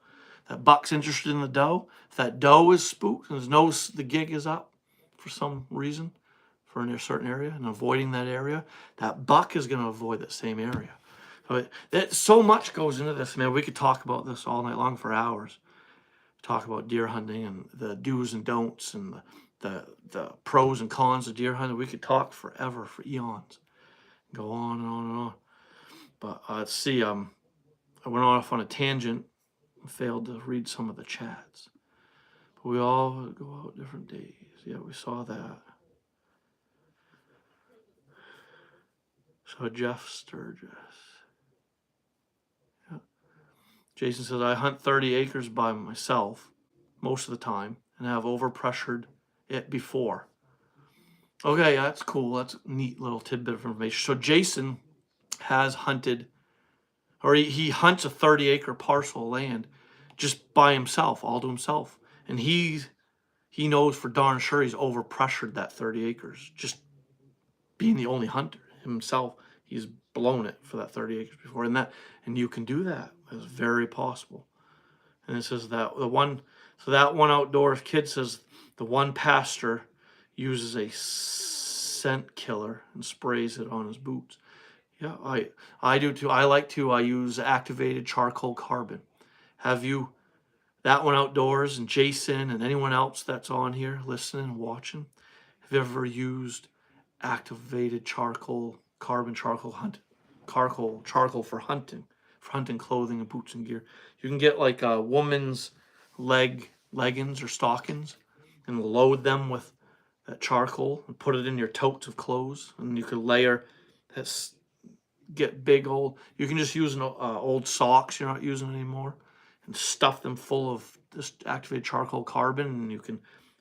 That buck's interested in the doe. If that doe is spooked and knows the gig is up for some reason, for a certain area, and avoiding that area, that buck is going to avoid that same area. So much goes into this, man. We could talk about this all night long for hours. Talk about deer hunting and the do's and don'ts and the pros and cons of deer hunting. We could talk forever, for eons. Go on and on and on. But let's see, I went off on a tangent and failed to read some of the chats. But we all go out different days. Yeah, we saw that. So Jeff Sturgis. Yeah. Jason says, I hunt 30 acres by myself most of the time and have overpressured it before. Okay, that's cool. That's a neat little tidbit of information. So Jason has hunted, or he hunts a 30-acre parcel of land just by himself, all to himself. And he knows for darn sure he's overpressured that 30 acres. Just being the only hunter himself, he's blown it for that 30 acres before. And you can do that. It's very possible. And it says that that one outdoors kid says the one pastor uses a scent killer and sprays it on his boots. Yeah, I do too. I use activated charcoal carbon. Have you that one outdoors, and Jason and anyone else that's on here listening and watching? Have you ever used activated charcoal for hunting clothing and boots and gear? You can get like a woman's leggings or stockings and load them with that charcoal and put it in your totes of clothes, and you can layer this. Get big old. You can just use old socks you're not using anymore, and stuff them full of this activated charcoal carbon, and you can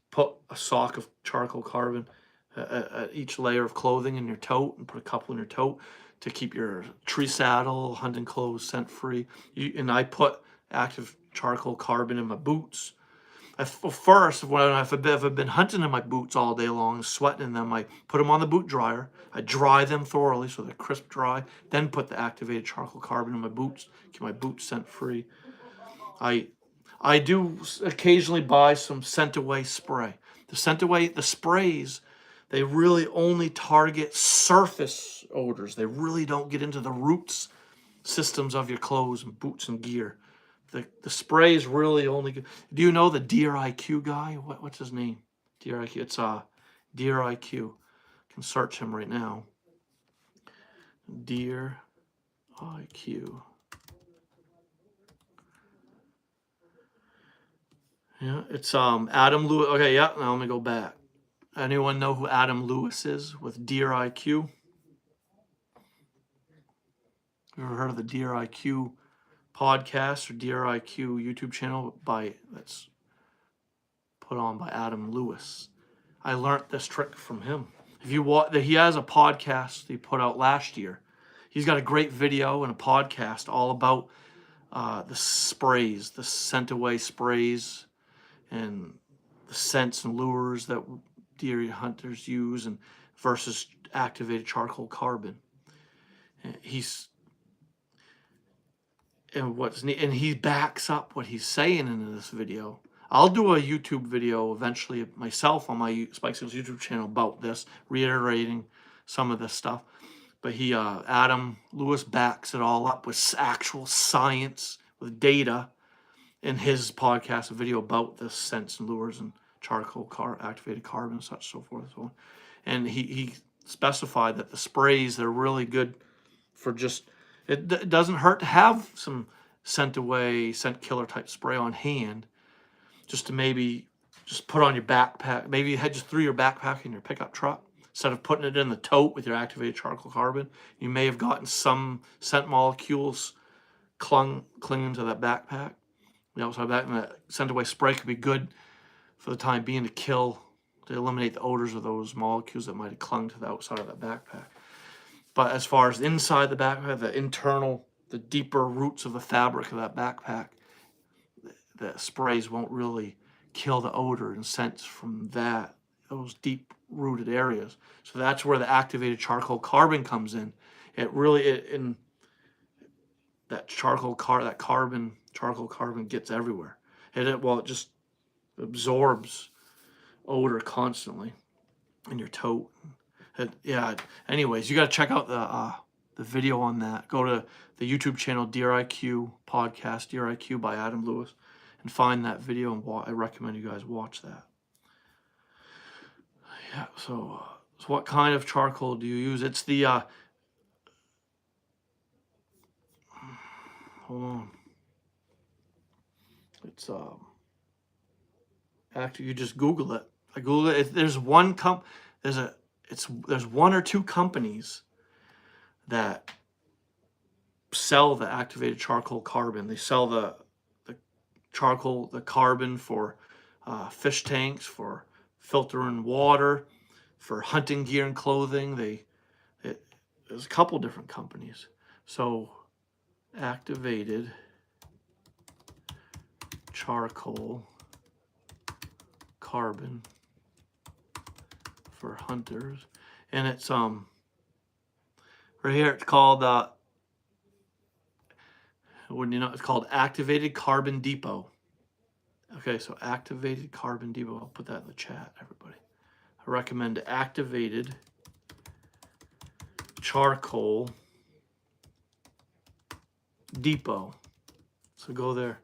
put a sock of charcoal carbon at each layer of clothing in your tote, and put a couple in your tote to keep your tree saddle, hunting clothes scent free. And I put active charcoal carbon in my boots. First, if I've been hunting in my boots all day long, sweating in them, I put them on the boot dryer. I dry them thoroughly so they're crisp dry. Then put the activated charcoal carbon in my boots, keep my boots scent free. I I do occasionally buy some scent away spray. The sprays, they really only target surface odors. They really don't get into the roots systems of your clothes and boots and gear. The sprays really only. Do you know the Deer IQ guy? What's his name? Deer IQ. It's Deer IQ. Can search him right now. Deer IQ. Yeah, it's Adam Lewis. Okay, yeah. Now let me go back. Anyone know who Adam Lewis is with Deer IQ? You ever heard of the Deer IQ podcast or Deer IQ YouTube channel that's put on by Adam Lewis? I learned this trick from him. If you watch, he has a podcast he put out last year. He's got a great video and a podcast all about the sprays, the scent away sprays, and the scents and lures that deer hunters use, and versus activated charcoal carbon. And he backs up what he's saying in this video. I'll do a YouTube video eventually myself on my Spike Sales YouTube channel about this, reiterating some of this stuff. But Adam Lewis backs it all up with actual science, with data, in his podcast, a video about the scents and lures and charcoal activated carbon and such, so forth and so on. And he specified that the sprays, they're really good for just, it doesn't hurt to have some scent killer type spray on hand, just to maybe just put on your backpack. Maybe you had just threw your backpack in your pickup truck. Instead of putting it in the tote with your activated charcoal carbon, you may have gotten some scent molecules clinging to that backpack. The outside of that, and that scent away spray could be good for the time being to eliminate the odors of those molecules that might have clung to the outside of that backpack. But as far as inside the backpack, the deeper roots of the fabric of that backpack, the sprays won't really kill the odor and scents from those deep-rooted areas. So that's where the activated charcoal carbon comes in. That charcoal carbon gets everywhere. It just absorbs odor constantly in your tote. Anyways, you got to check out the video on that. Go to the YouTube channel Deer IQ podcast, Deer IQ by Adam Lewis, and find that video, and I recommend you guys watch that. Yeah. So what kind of charcoal do you use? It's the hold on. It's actually, you just Google it. I Google it. There's one there's one or two companies that sell the activated charcoal carbon. They sell the carbon for fish tanks, for filtering water, for hunting gear and clothing. There's a couple different companies. So activated charcoal carbon for hunters, and it's right here. It's called it's called Activated Carbon Depot. Okay, so Activated Carbon Depot. I'll put that in the chat, everybody. I recommend Activated Charcoal Depot. So go there.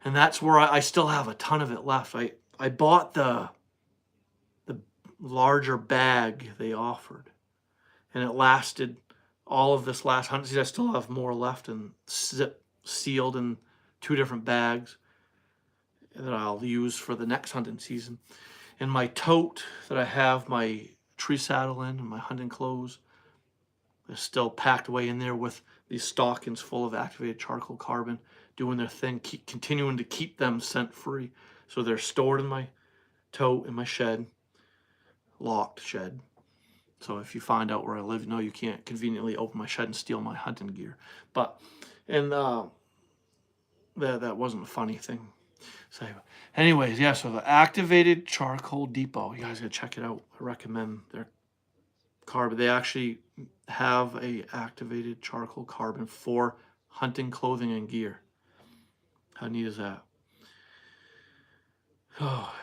And that's where I still have a ton of it left. I bought the larger bag they offered, and it lasted all of this last hunt season. I still have more left and sealed in 2 different bags that I'll use for the next hunting season. And my tote that I have my tree saddle in and my hunting clothes is still packed away in there with these stockings full of activated charcoal carbon, doing their thing, continuing to keep them scent free. So they're stored in my tote in my shed, locked shed. So if you find out where I live, you can't conveniently open my shed and steal my hunting gear. But, and that wasn't a funny thing. So anyways, yeah, so the Activated Charcoal Depot, you guys gotta check it out. I recommend their carbon. They actually have a activated charcoal carbon for hunting clothing and gear. How neat is that? Oh,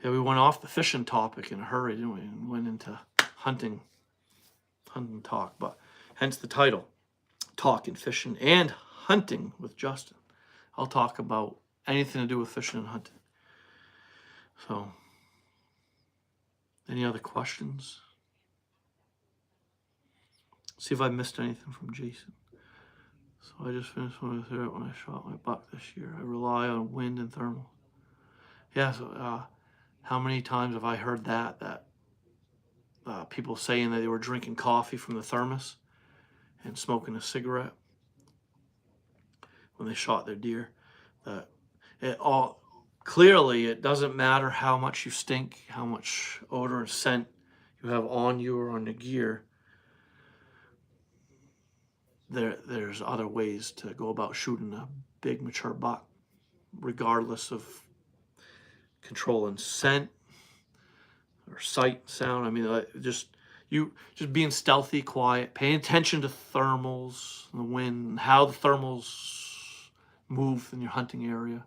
yeah, we went off the fishing topic in a hurry, didn't we? And went into hunting talk, but hence the title, Talking Fishing and Hunting with Justin. I'll talk about anything to do with fishing and hunting. So, any other questions? See if I missed anything from Jason. So I just finished when I shot my buck this year. I rely on wind and thermal. Yeah, so how many times have I heard that people saying that they were drinking coffee from the thermos and smoking a cigarette when they shot their deer? Clearly, it doesn't matter how much you stink, how much odor and scent you have on you or on the gear. There's other ways to go about shooting a big mature buck, regardless of controlling scent or sight, sound. I mean, just being stealthy, quiet, paying attention to thermals, the wind, and how the thermals move in your hunting area.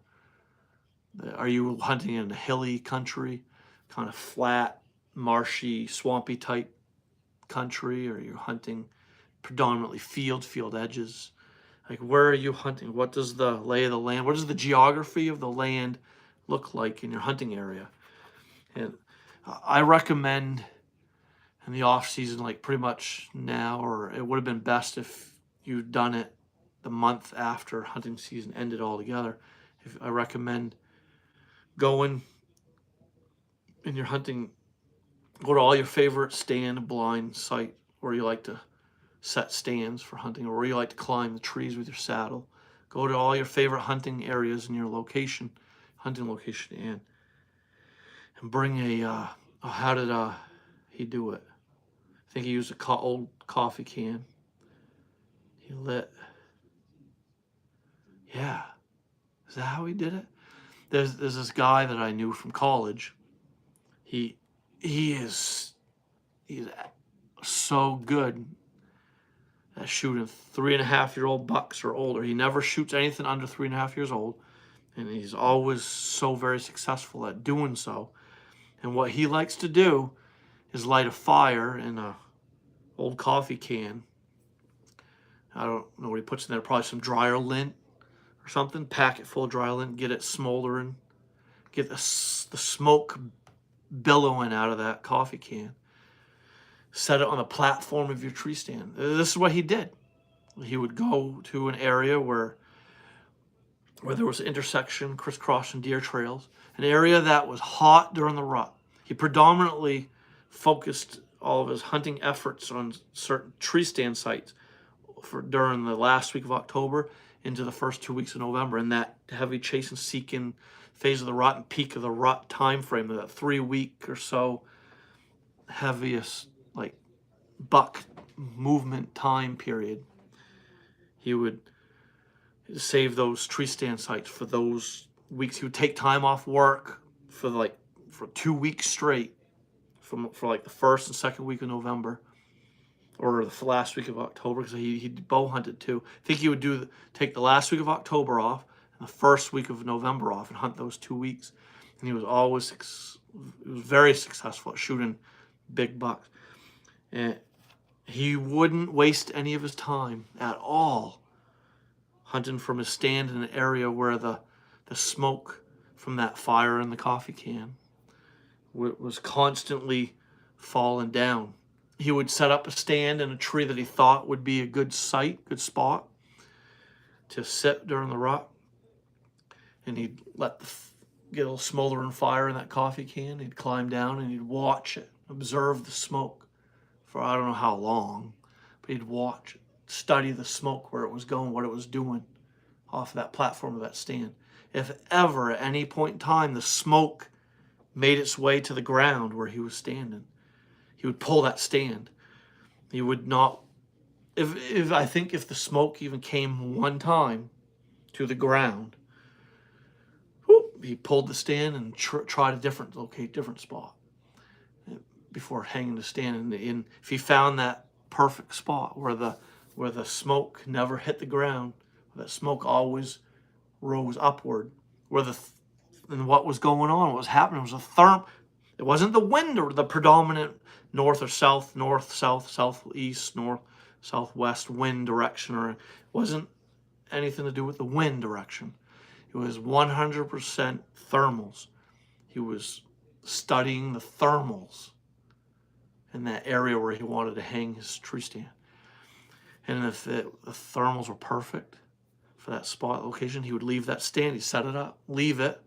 Are you hunting in a hilly country, kind of flat, marshy, swampy type country, or are you hunting predominantly field edges? Like, where are you hunting? What does the lay of the land, what does the geography of the land look like in your hunting area? And I recommend in the off season, like pretty much now, or it would have been best if you'd done it the month after hunting season ended altogether. I recommend going in your hunting, go to all your favorite stand, blind site where you like to set stands for hunting, or where you like to climb the trees with your saddle. Go to all your favorite hunting areas in your hunting location, and bring how did he do it? I think he used a old coffee can. He lit. Yeah, is that how he did it? There's this guy that I knew from college. He's so good at shooting 3.5-year-old bucks or older. He never shoots anything under 3.5 years old, and he's always so very successful at doing so. And what he likes to do is light a fire in a old coffee can. I don't know what he puts in there, probably some dryer lint or something, pack it full of dryer lint, get it smoldering, get the smoke billowing out of that coffee can, set it on the platform of your tree stand. This is what he did. He would go to an area where there was an intersection, crisscrossing deer trails, an area that was hot during the rut. He predominantly focused all of his hunting efforts on certain tree stand sites during the last week of October into the first 2 weeks of November, in that heavy chase and seeking phase of the rut and peak of the rut time frame, that 3 week or so heaviest like buck movement time period, he would save those tree stand sites for those weeks. He would take time off work for 2 weeks straight, for like the first and second week of November, or the last week of October, because he bow hunted too. I think he would take the last week of October off and the first week of November off and hunt those 2 weeks. And he was very successful at shooting big bucks. And he wouldn't waste any of his time at all hunting from his stand in an area where the smoke from that fire in the coffee can was constantly falling down. He would set up a stand in a tree that he thought would be a good spot to sit during the rut, and he'd get a little smoldering fire in that coffee can. He'd climb down and he'd watch it, observe the smoke for I don't know how long, but he'd watch it, study the smoke, where it was going, what it was doing off of that platform of that stand. If ever at any point in time the smoke made its way to the ground where he was standing, he would pull that stand. He would not, I think if the smoke even came one time to the ground, he pulled the stand and tried a different spot before hanging the stand. And if he found that perfect spot where the smoke never hit the ground, that smoke always rose upward, and what was going on, what was happening was it wasn't the wind or the predominant north or south, southeast, north, southwest wind direction, or it wasn't anything to do with the wind direction. It was 100% thermals. He was studying the thermals in that area where he wanted to hang his tree stand. And if the thermals were perfect for that spot location, he would leave that stand, he'd set it up, leave it,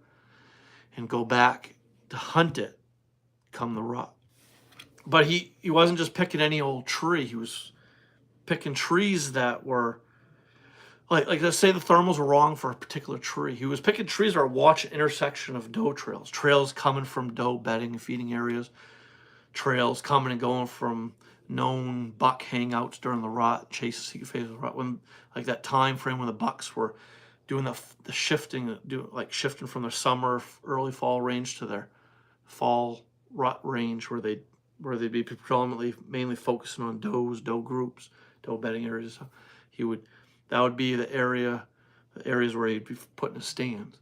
and go back to hunt it come the rut. But he wasn't just picking any old tree. He was picking trees that were, like let's say the thermals were wrong for a particular tree. He was picking trees that are watch intersection of doe trails coming from doe bedding and feeding areas, trails coming and going from known buck hangouts during the rut, chases he could phase of the rut, when like that time frame when the bucks were doing the shifting, shifting from their summer, early fall range to their fall rut range, where they'd be mainly focusing on doe groups, doe bedding areas. So that would be the areas where he'd be putting his stands.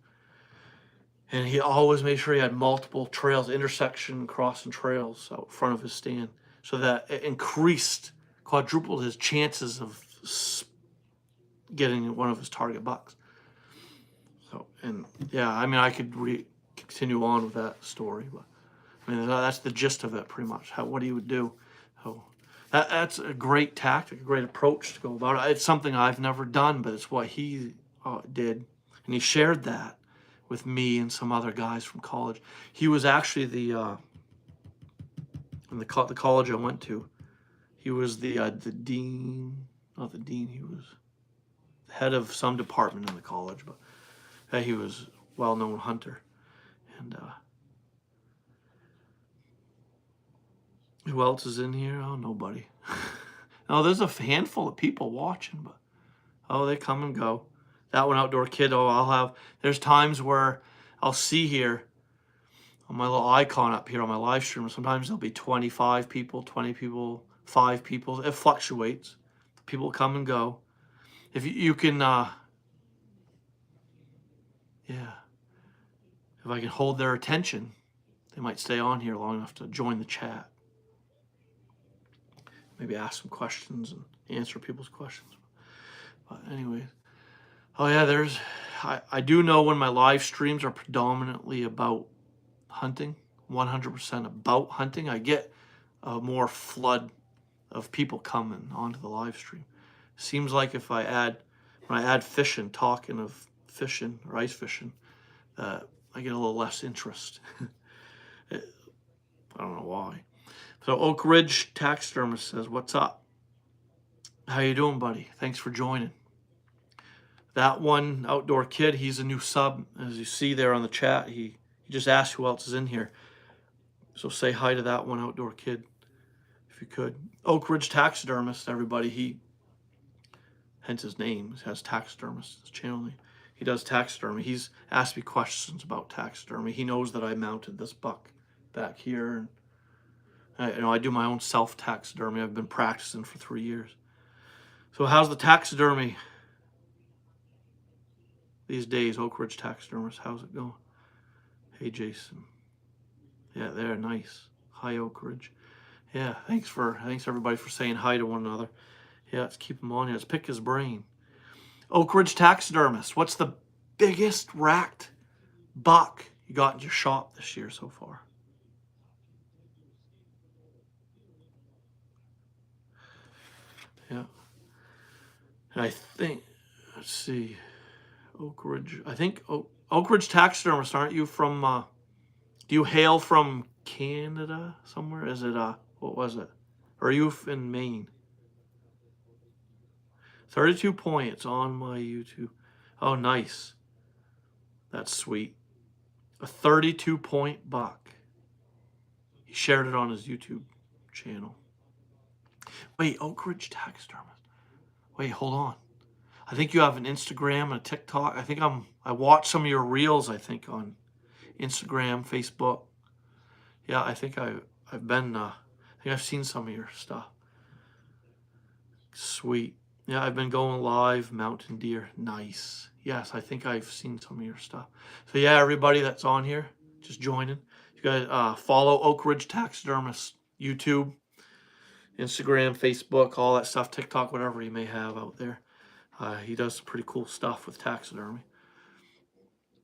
And he always made sure he had multiple trails, intersection, crossing trails out front of his stand, so that it quadrupled his chances of getting one of his target bucks. So, and yeah, I mean, I could continue on with that story, but I mean, that's the gist of it, pretty much. What he would do. So that's a great tactic, a great approach to go about it. It's something I've never done, but it's what he did, and he shared that with me and some other guys from college. He was actually in the college I went to. He was the dean, not the dean. He was the head of some department in the college, but he was a well-known hunter. And who else is in here? Oh, nobody. No, there's a handful of people watching, but they come and go. That one, Outdoor Kid, there's times where I'll see here on my little icon up here on my live stream, sometimes there'll be 25 people, 20 people, 5 people. It fluctuates. People come and go. If you can, if I can hold their attention, they might stay on here long enough to join the chat. Maybe ask some questions and answer people's questions. But anyways, I do know when my live streams are predominantly about hunting, 100% about hunting, I get a more flood of people coming onto the live stream. Seems like when I add fishing, talking of fishing or ice fishing, I get a little less interest. I don't know why. So Oak Ridge Taxidermist says, "What's up? How you doing, buddy? Thanks for joining." That one, Outdoor Kid, he's a new sub. As you see there on the chat, he just asked who else is in here. So say hi to that one, Outdoor Kid. you could. Oak Ridge Taxidermist, everybody. He, hence his name, has taxidermist, his channel name. He does taxidermy. He's asked me questions about taxidermy. He knows that I mounted this buck back here. And I do my own self-taxidermy. I've been practicing for 3 years. So how's the taxidermy these days, Oak Ridge Taxidermist? How's it going? Hey, Jason. Yeah, they're nice. Hi, Oak Ridge. Yeah, thanks everybody for saying hi to one another. Yeah, let's keep him on here. Let's pick his brain. Oak Ridge Taxidermist, what's the biggest racked buck you got in your shop this year so far? Yeah. And I think, let's see, Oak Ridge. I think Oak Ridge Taxidermist, aren't you from, do you hail from Canada somewhere? Is it, what was it? Or are you in Maine? 32 points on my YouTube. Oh, nice. That's sweet. A 32-point buck. He shared it on his YouTube channel. Wait, Oak Ridge Taxidermist. Wait, hold on. I think you have an Instagram and a TikTok. I watched some of your reels, I think, on Instagram, Facebook. Yeah, I think I've seen some of your stuff. Sweet. Yeah, I've been going live, mountain deer. Nice. Yes, I think I've seen some of your stuff. So yeah, everybody that's on here, just joining. You guys follow Oak Ridge Taxidermist, YouTube, Instagram, Facebook, all that stuff, TikTok, whatever he may have out there. He does some pretty cool stuff with taxidermy.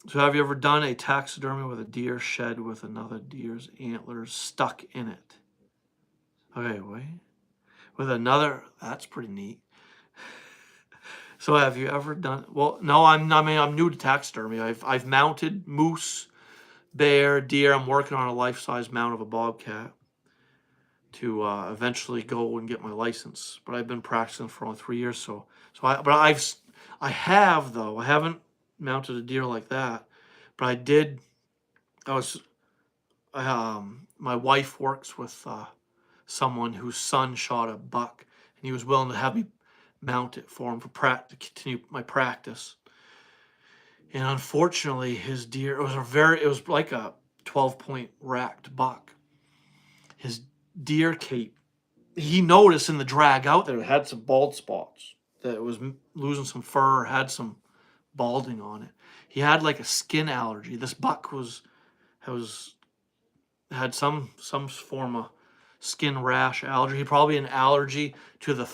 So have you ever done a taxidermy with a deer shed with another deer's antlers stuck in it? Okay, wait. With another, that's pretty neat. So have you ever done, well, no, I'm new to taxidermy. I've mounted moose, bear, deer. I'm working on a life-size mount of a bobcat to eventually go and get my license. But I've been practicing for only 3 years, I haven't mounted a deer like that. But my wife works with someone whose son shot a buck, and he was willing to have me mount it for him to continue my practice. And unfortunately, his deer, it was like a 12-point racked buck. His deer cape, he noticed in the drag out there, it had some bald spots, that it was losing some fur, had some balding on it. He had like a skin allergy. This buck had some form of skin rash allergy. Probably an allergy to the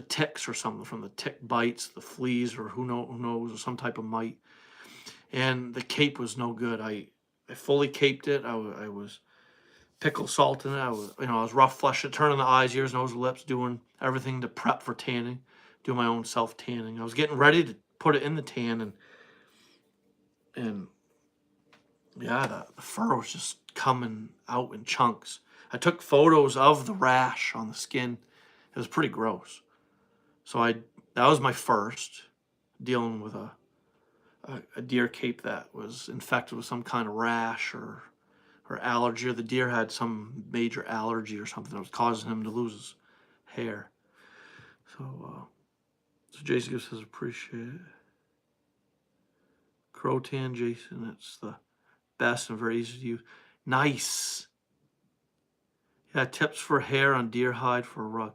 ticks or something, from the tick bites, the fleas, or who knows, or some type of mite. And the cape was no good. I fully caped it. I was pickle salting it. I was rough fleshing it, turning the eyes, ears, nose, lips, doing everything to prep for tanning, do my own self tanning. I was getting ready to put it in the tan, and yeah, the fur was just coming out in chunks. I took photos of the rash on the skin. It was pretty gross. So that was my first dealing with a deer cape that was infected with some kind of rash or allergy, or the deer had some major allergy or something that was causing him to lose his hair. So Jason says appreciate it. Crotan, Jason, it's the best and very easy to use. Nice. Yeah, tips for hair on deer hide for a rug.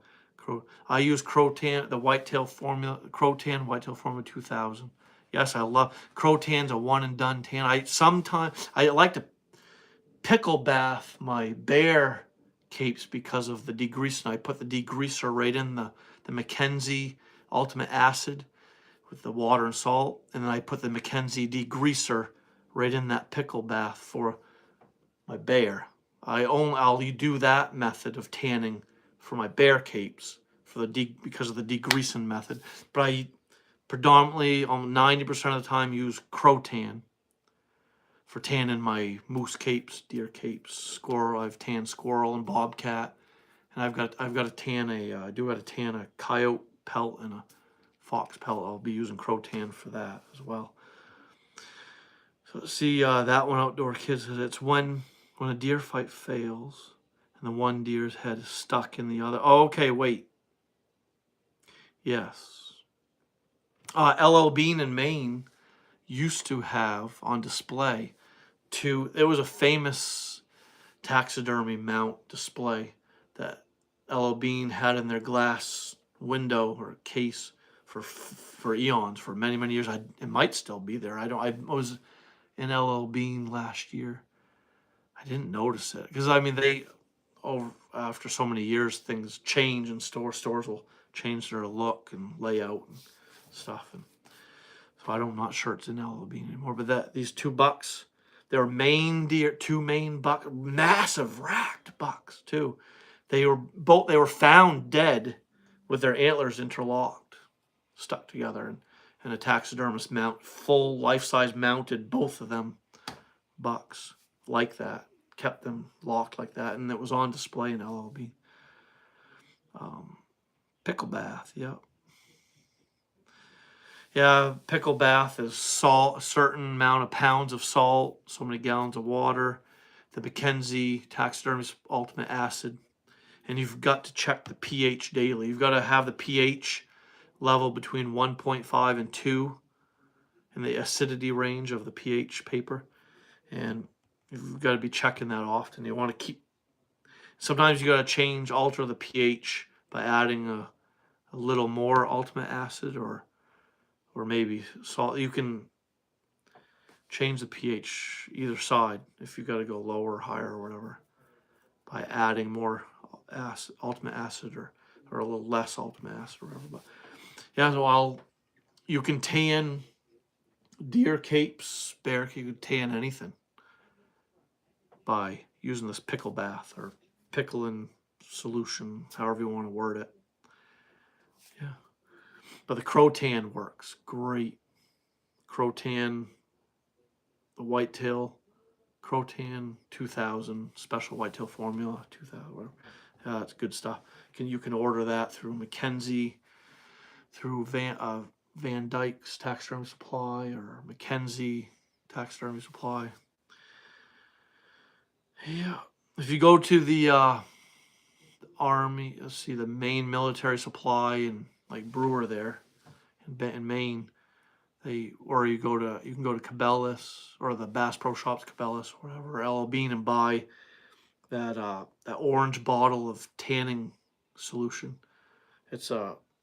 I use Crotan, the Whitetail Formula, Crotan Whitetail Formula 2000. Yes, I love Crotan's a one and done tan. I like to pickle bath my bear capes because of the degreasing. I put the degreaser right in the Mackenzie Ultimate Acid with the water and salt, and then I put the Mackenzie degreaser right in that pickle bath for my bear. I'll do that method of tanning for my bear capes because of the degreasing method. But I predominantly, 90% of the time, use Crotan for tanning my moose capes, deer capes, squirrel. I've tanned squirrel and bobcat, and I've got to tan a coyote pelt and a fox pelt. I'll be using Crotan for that as well. So see that one, Outdoor Kids says it's when a deer fight fails And the one deer's head is stuck in the other. Oh, okay, wait. Yes. LL Bean in Maine used to have on display there was a famous taxidermy mount display that LL Bean had in their glass window or case for eons, for many years. It might still be there. I was in LL Bean last year. I didn't notice it because I mean after so many years things change in stores will change their look and layout and stuff, and so I'm not sure it's in LL Bean anymore. But these two bucks, they're Maine deer, two Maine buck, massive racked bucks too. They were found dead with their antlers interlocked, stuck together, and a taxidermist full life-size mounted both of them bucks like that, kept them locked like that, and it was on display in LLB. Pickle bath, yeah. Yeah, pickle bath is salt, a certain amount of pounds of salt, so many gallons of water, the Mackenzie taxidermist ultimate acid, and you've got to check the pH daily. You've got to have the pH level between 1.5 and 2 in the acidity range of the pH paper, and you've got to be checking that often. You want to sometimes you got to alter the pH by adding a little more ultimate acid or maybe salt. You can change the pH either side if you got to go lower or higher or whatever by adding more ultimate acid or a little less ultimate acid or whatever. But yeah, so you can tan deer capes, you can tan anything by using this pickle bath or pickle in solution, however you want to word it. Yeah. But the Crotan works great. Crotan, the whitetail, Crotan 2000 special whitetail formula 2000. Whatever. It's good stuff. You can order that through Mackenzie, through Van Dyke's Taxidermy Supply or Mackenzie Taxidermy Supply. Yeah, if you go to the Army, let's see, the Maine Military Supply and like Brewer there in Maine, you can go to Cabela's or the Bass Pro Shops Cabela's, whatever, LL Bean, and buy that orange bottle of tanning solution. It's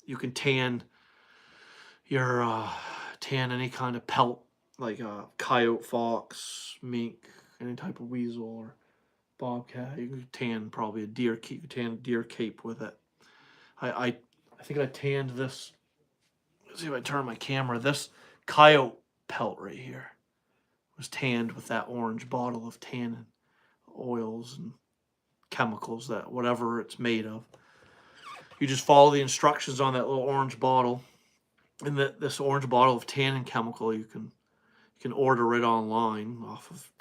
you can tan any kind of pelt like coyote, fox, mink, any type of weasel or bobcat. You can tan probably a deer cape. You can tan a deer cape with it. I think I tanned this. Let's see if I turn my camera. This coyote pelt right here was tanned with that orange bottle of tannin oils and chemicals, that whatever it's made of. You just follow the instructions on that little orange bottle, and this orange bottle of tannin chemical you can order it online off of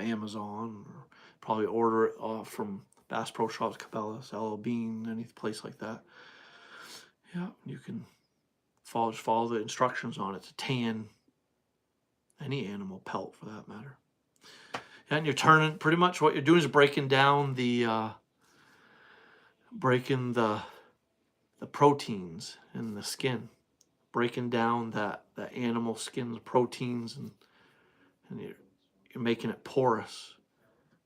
Amazon, or probably order it from Bass Pro Shops, Cabela's, LL Bean, any place like that. Yeah, you can follow the instructions on it to tan any animal pelt for that matter. And you're turning, pretty much what you're doing is breaking down the proteins in the skin, breaking down that animal skin's proteins, and you're making it porous,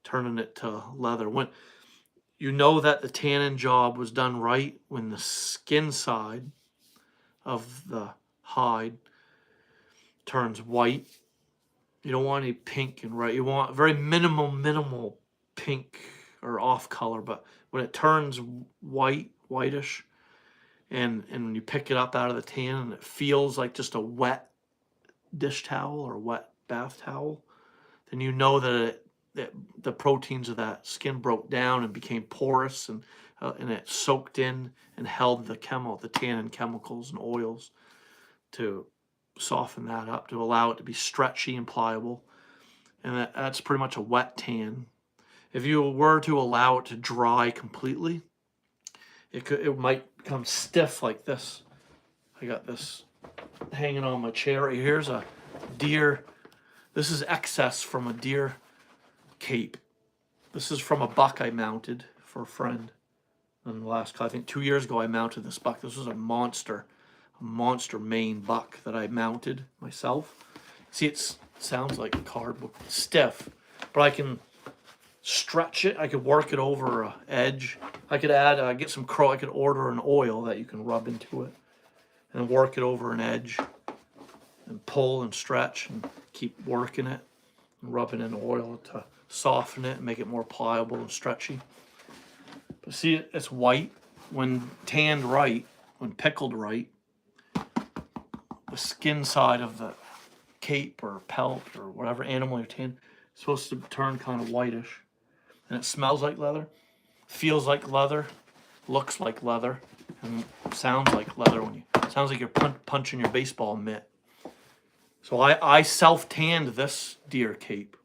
turning it to leather. When you know that the tannin job was done right, when the skin side of the hide turns white. You don't want any pink and red. You want very minimal pink or off color. But when it turns whitish, and when you pick it up out of the tan and it feels like just a wet dish towel or wet bath towel, then you know that the proteins of that skin broke down and became porous, and it soaked in and held the tannin chemicals and oils to soften that up, to allow it to be stretchy and pliable. And that's pretty much a wet tan. If you were to allow it to dry completely, it might become stiff like this. I got this hanging on my chair right here. Here's a deer. This is excess from a deer cape. This is from a buck I mounted for a friend. And the last, I think 2 years ago, I mounted this buck. This was a monster Maine buck that I mounted myself. See, it sounds like cardboard, stiff, but I can stretch it. I could work it over an edge. I could add, get some I could order an oil that you can rub into it and work it over an edge and pull and stretch and keep working it and rubbing in oil to soften it and make it more pliable and stretchy. But see, it's white. When tanned right, when pickled right, the skin side of the cape or pelt or whatever animal you're tanning is supposed to turn kind of whitish. And it smells like leather, feels like leather, looks like leather, and sounds like leather when you, sounds like you're punching your baseball mitt. So I self-tanned this deer cape.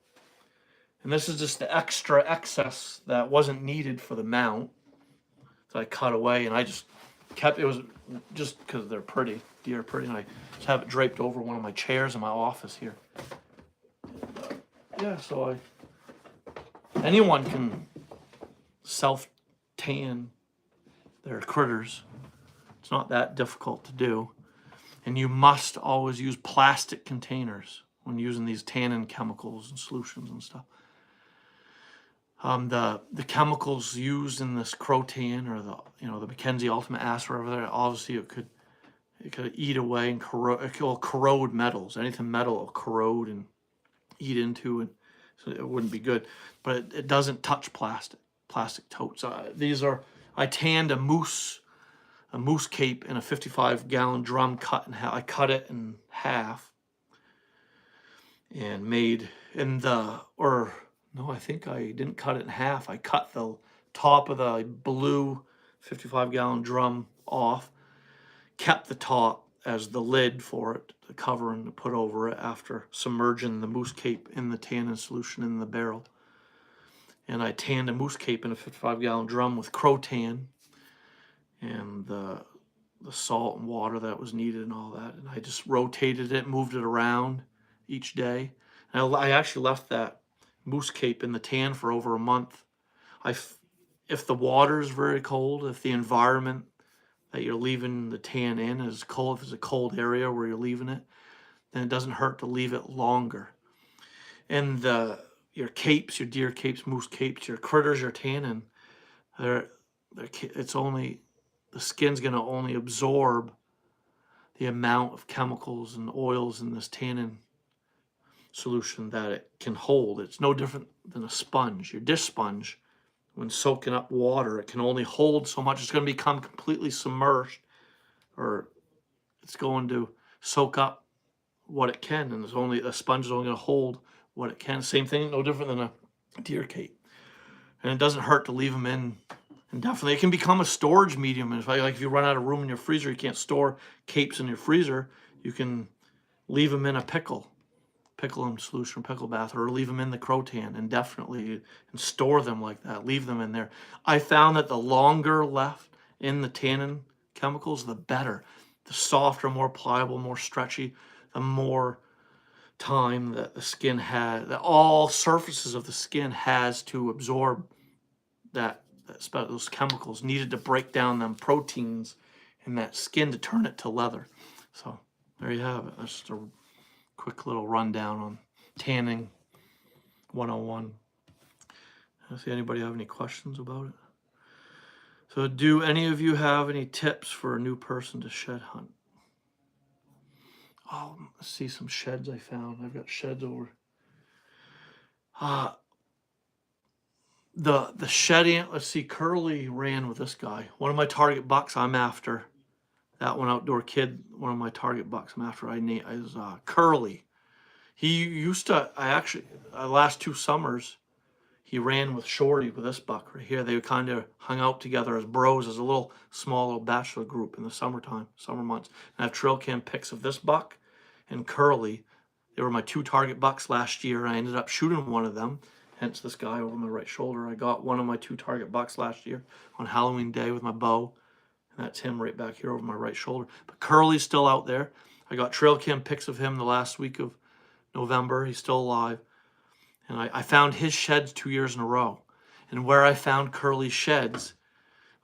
And this is just the extra excess that wasn't needed for the mount that I cut away, and I just kept, it was just because they're pretty, deer are pretty, and I just have it draped over one of my chairs in my office here. Yeah, so anyone can self-tan their critters. It's not that difficult to do. And you must always use plastic containers when using these tannin chemicals and solutions and stuff. The chemicals used in this Crotan or the Mackenzie Ultimate Acid, whatever there, obviously it could eat away and corrode. It will corrode metals. Anything metal will corrode and eat into, and so it wouldn't be good. But it doesn't touch plastic totes. These are, I tanned a moose cape in a 55-gallon drum cut in half. I cut it in half and made no, I think I didn't cut it in half. I cut the top of the blue 55-gallon drum off, kept the top as the lid for it to cover and to put over it after submerging the moose cape in the tannin solution in the barrel. And I tanned a moose cape in a 55-gallon drum with Crotan and the salt and water that was needed and all that. And I just rotated it, moved it around each day. And I actually left that moose cape in the tan for over a month. If the water is very cold, if the environment that you're leaving the tan in is cold, if it's a cold area where you're leaving it, then it doesn't hurt to leave it longer. And your capes, your deer capes, moose capes, your critters you're tanning, it's only, the skin's going to only absorb the amount of chemicals and oils in this tannin solution that it can hold. It's no different than a sponge. Your dish sponge, when soaking up water, it can only hold so much. It's going to become completely submerged, or it's going to soak up what it can, and a sponge is only going to hold what it can. Same thing, no different than a deer cape. And it doesn't hurt to leave them in indefinitely. It can become a storage medium. And if you run out of room in your freezer, you can't store capes in your freezer, you can leave them in a pickle in solution, pickle bath, or leave them in the Crotan indefinitely and store them like that. Leave them in there. I found that the longer left in the tannin chemicals, the better. The softer, more pliable, more stretchy, the more time that the skin has, that all surfaces of the skin has to absorb those chemicals needed to break down them proteins in that skin to turn it to leather. So there you have it. That's just a quick little rundown on tanning 101. See anybody have any questions about it? So do any of you have any tips for a new person to shed hunt? Oh, let's see some sheds I found. I've got sheds over. The shedding, let's see, Curly ran with this guy. One of my target bucks I'm after. That one outdoor kid, one of my target bucks I'm after, is Curly. He used to, last 2 summers, he ran with Shorty, with this buck right here. They kind of hung out together as bros, as a small little bachelor group in the summer months. And I have trail cam pics of this buck and Curly. They were my 2 target bucks last year. I ended up shooting one of them, hence this guy over my right shoulder. I got one of my 2 target bucks last year on Halloween Day with my bow. And that's him right back here over my right shoulder. But Curly's still out there. I got trail cam pics of him the last week of November. He's still alive. And I found his sheds 2 years in a row. And where I found Curly's sheds,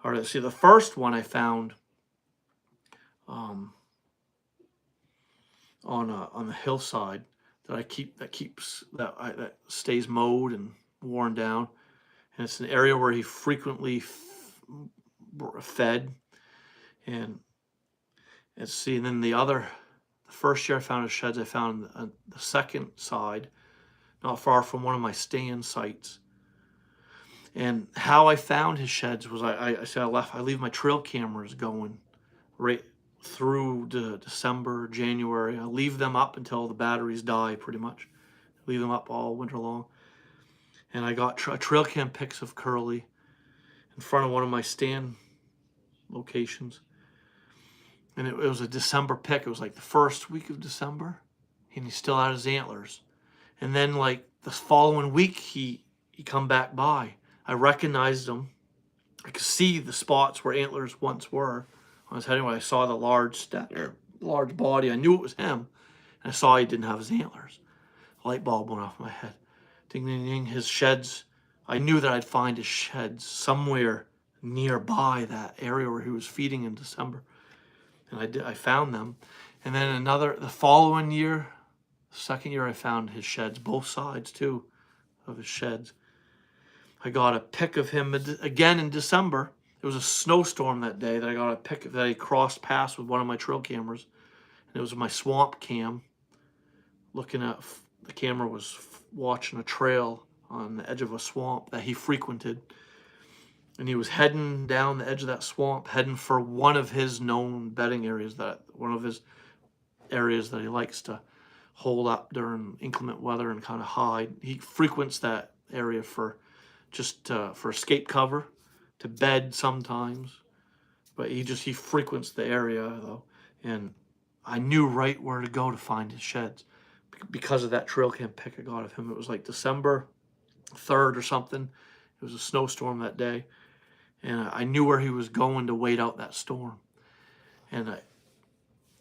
or see, the first one I found on the hillside that stays mowed and worn down, and it's an area where he frequently fed. And see, and then the first year I found his sheds, I found the second side, not far from one of my stand sites. And how I found his sheds was I leave my trail cameras going right through December, January. I leave them up until the batteries die, pretty much. Leave them up all winter long. And I got trail cam pics of Curly in front of one of my stand locations. And it was a December pic. It was like the first week of December, and he still had his antlers. And then like the following week, he come back by. I recognized him. I could see the spots where antlers once were. I was heading when I saw the large body. I knew it was him. And I saw he didn't have his antlers. A light bulb went off my head. Ding, ding, ding. His sheds. I knew that I'd find his sheds somewhere nearby that area where he was feeding in December. And I found them. And then the following year, the second year, I found his sheds, both sides too of his sheds. I got a pic of him again in December. It was a snowstorm that day that I got a pic that he crossed paths with one of my trail cameras. And it was my swamp cam. Looking at, the camera was watching a trail on the edge of a swamp that he frequented. And he was heading down the edge of that swamp, heading for one of his known bedding areas, one of his areas that he likes to hold up during inclement weather and kind of hide. He frequents that area for escape cover, to bed sometimes, but he frequents the area though. And I knew right where to go to find his sheds because of that trail cam pic I got of him. It was like December 3rd or something. It was a snowstorm that day. And I knew where he was going to wait out that storm. And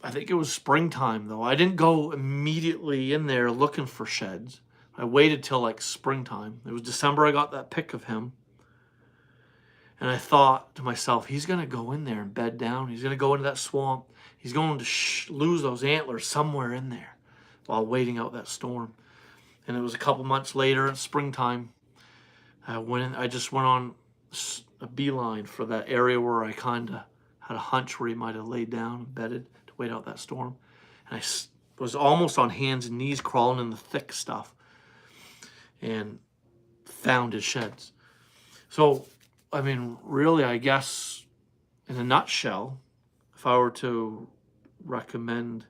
I think it was springtime, though. I didn't go immediately in there looking for sheds. I waited till like springtime. It was December I got that pic of him. And I thought to myself, he's going to go in there and bed down. He's going to go into that swamp. He's going to lose those antlers somewhere in there while waiting out that storm. And it was a couple months later in springtime. I just went on a beeline for that area where I kind of had a hunch where he might have laid down and bedded to wait out that storm. And I was almost on hands and knees crawling in the thick stuff and found his sheds. So, I mean, really, I guess in a nutshell, if I were to recommend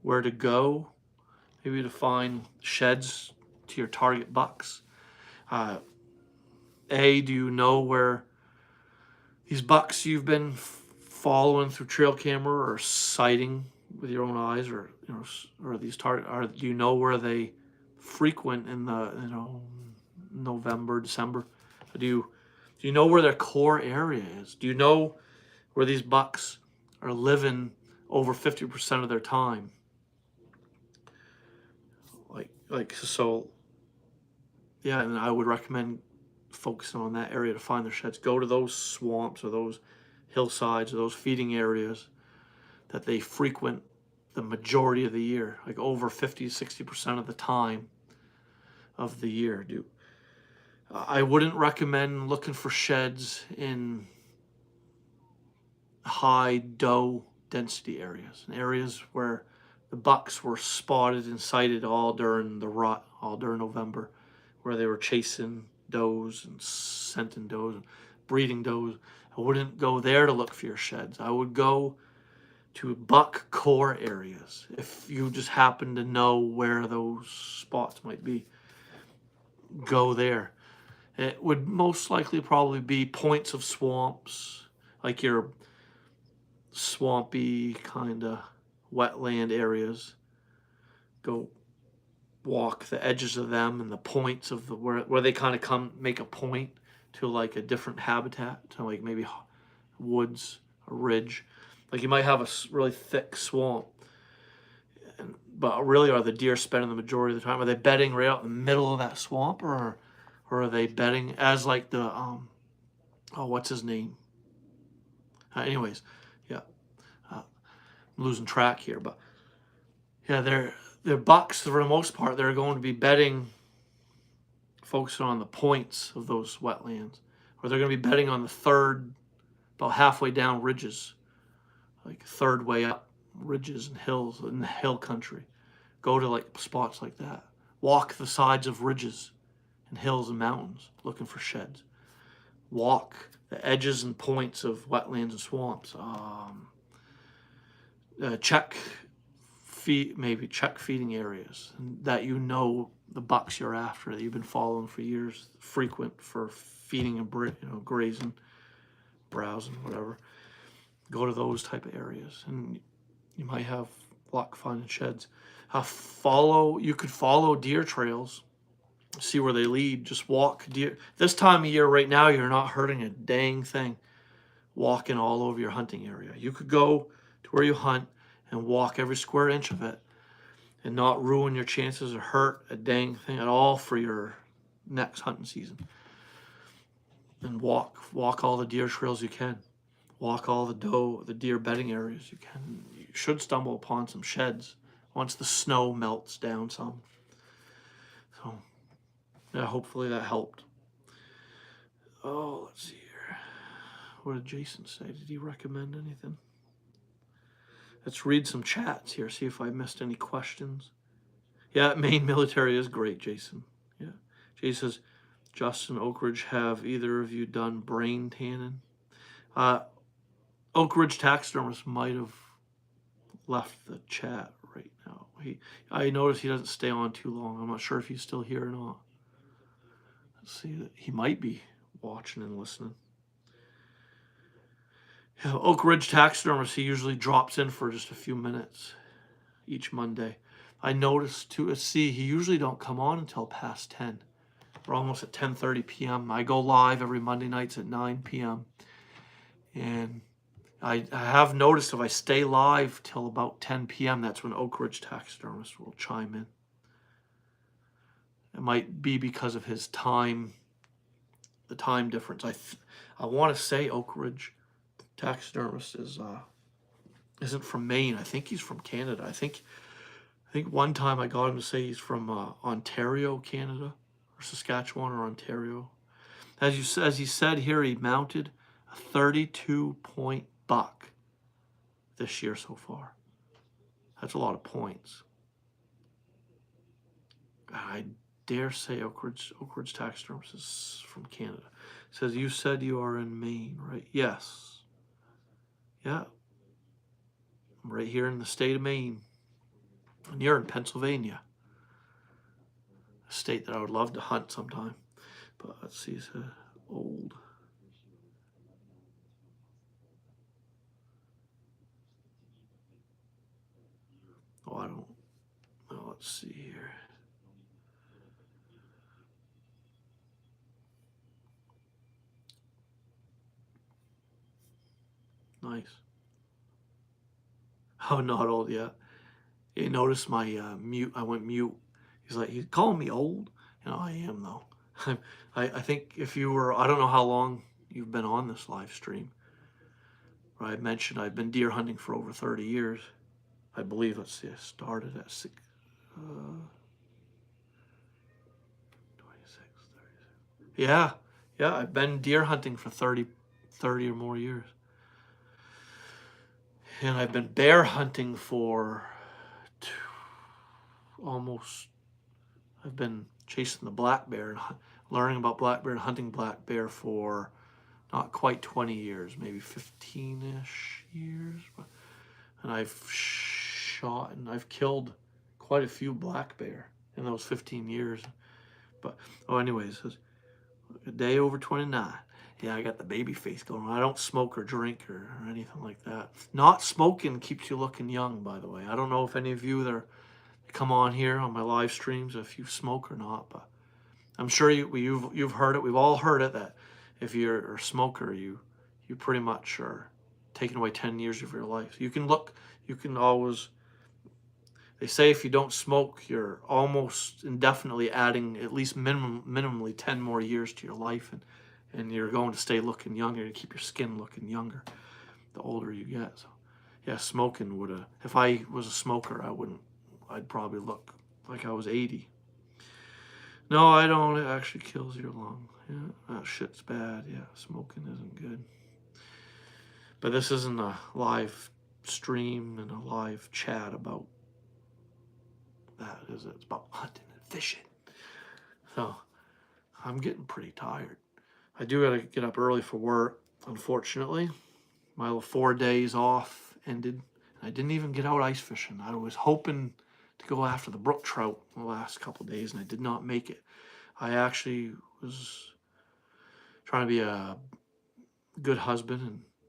where to go, maybe to find sheds to your target bucks. Do you know where these bucks you've been following through trail camera or sighting with your own eyes, or these target, do you know where they frequent in the November, December? Do you know where their core area is? Do you know where these bucks are living over 50% of their time? So, yeah, and I would recommend focusing on that area to find their sheds. Go to those swamps or those hillsides or those feeding areas that they frequent the majority of the year, like over 50-60% of the time of the year. I wouldn't recommend looking for sheds in high doe density areas, where the bucks were spotted and sighted all during November, where they were chasing does and scenting does and breeding does. I wouldn't go there to look for your sheds. I would go to buck core areas if you just happen to know where those spots might be. Go there. It would most likely probably be points of swamps, like your swampy kind of wetland areas. Go walk the edges of them and the points of where they kind of make a point to like a different habitat, to like maybe woods, a ridge. Like you might have a really thick swamp, but really are the deer spending the majority of the time? Are they bedding right out in the middle of that swamp, or Or are they bedding as like the, oh, what's his name? Anyways, yeah, I'm losing track here, but yeah, they're bucks for the most part. They're going to be bedding, focusing on the points of those wetlands, or they're going to be bedding on the third, about halfway down ridges, like third way up ridges and hills in the hill country. Go to like spots like that. Walk the sides of ridges and hills and mountains looking for sheds. Walk the edges and points of wetlands and swamps. Check feeding areas that you know the bucks you're after, that you've been following for years, frequent for feeding and grazing, browsing, whatever. Go to those type of areas, and you might have luck finding sheds. You could follow deer trails, see where they lead. Just walk deer. This time of year, right now, you're not hurting a dang thing walking all over your hunting area. You could go to where you hunt and walk every square inch of it and not ruin your chances or hurt a dang thing at all for your next hunting season. And walk all the deer trails you can. Walk all the deer bedding areas you can. You should stumble upon some sheds once the snow melts down some. So, yeah, hopefully that helped. Oh, let's see here. What did Jason say? Did he recommend anything? Let's read some chats here, see if I missed any questions. Yeah, Maine military is great, Jason. Yeah. Jason says, Justin, Oak Ridge, have either of you done brain tanning? Oak Ridge taxidermist might have left the chat right now. I noticed he doesn't stay on too long. I'm not sure if he's still here or not. Let's see. He might be watching and listening. Yeah, Oak Ridge taxidermist, he usually drops in for just a few minutes each Monday. I noticed too, he usually don't come on until past 10. We're almost at 10:30 p.m. I go live every Monday nights at 9 p.m. And I have noticed if I stay live till about 10 p.m., that's when Oak Ridge taxidermist will chime in. It might be because of his time, the time difference. I want to say Oak Ridge taxidermist isn't from Maine. I think he's from Canada. I think one time I got him to say he's from Ontario, Canada, or Saskatchewan or Ontario. As he said here, he mounted a 32-point buck this year so far. That's a lot of points. I dare say Oak Ridge taxidermist is from Canada. It says, you said you are in Maine, right? Yes. Yeah. I'm right here in the state of Maine. And you're in Pennsylvania. A state that I would love to hunt sometime. But let's see, it's old. Oh, I don't know. Let's see here. Nice. Oh, not old yet. You notice my mute. I went mute. He's calling me old. I am though. I think if you were, I don't know how long you've been on this live stream. I mentioned I've been deer hunting for over 30 years. I believe, let's see, I started at 26, 36. Yeah, I've been deer hunting for 30 or more years. And I've been bear hunting for I've been chasing the black bear and learning about black bear and hunting black bear for not quite 20 years, maybe 15-ish years. And I've shot and I've killed quite a few black bear in those 15 years. But, anyways, a day over 29. Yeah, I got the baby face going on. I don't smoke or drink or anything like that. Not smoking keeps you looking young, by the way. I don't know if any of you that come on here on my live streams, if you smoke or not, but I'm sure you've heard it. We've all heard it, that if you're a smoker, you pretty much are taking away 10 years of your life. You can always, They say if you don't smoke, you're almost indefinitely adding at least minimally 10 more years to your life, and you're going to stay looking younger, to keep your skin looking younger the older you get. So yeah, smoking would have, if I was a smoker, I'd probably look like I was 80. No, I don't. It actually kills your lung. Yeah, that shit's bad. Yeah, smoking isn't good. But this isn't a live stream and a live chat about that, is it? It's about hunting and fishing. So I'm getting pretty tired. I do gotta get up early for work, unfortunately. My little 4 days off ended. I didn't even get out ice fishing. I was hoping to go after the brook trout the last couple of days, and I did not make it. I actually was trying to be a good husband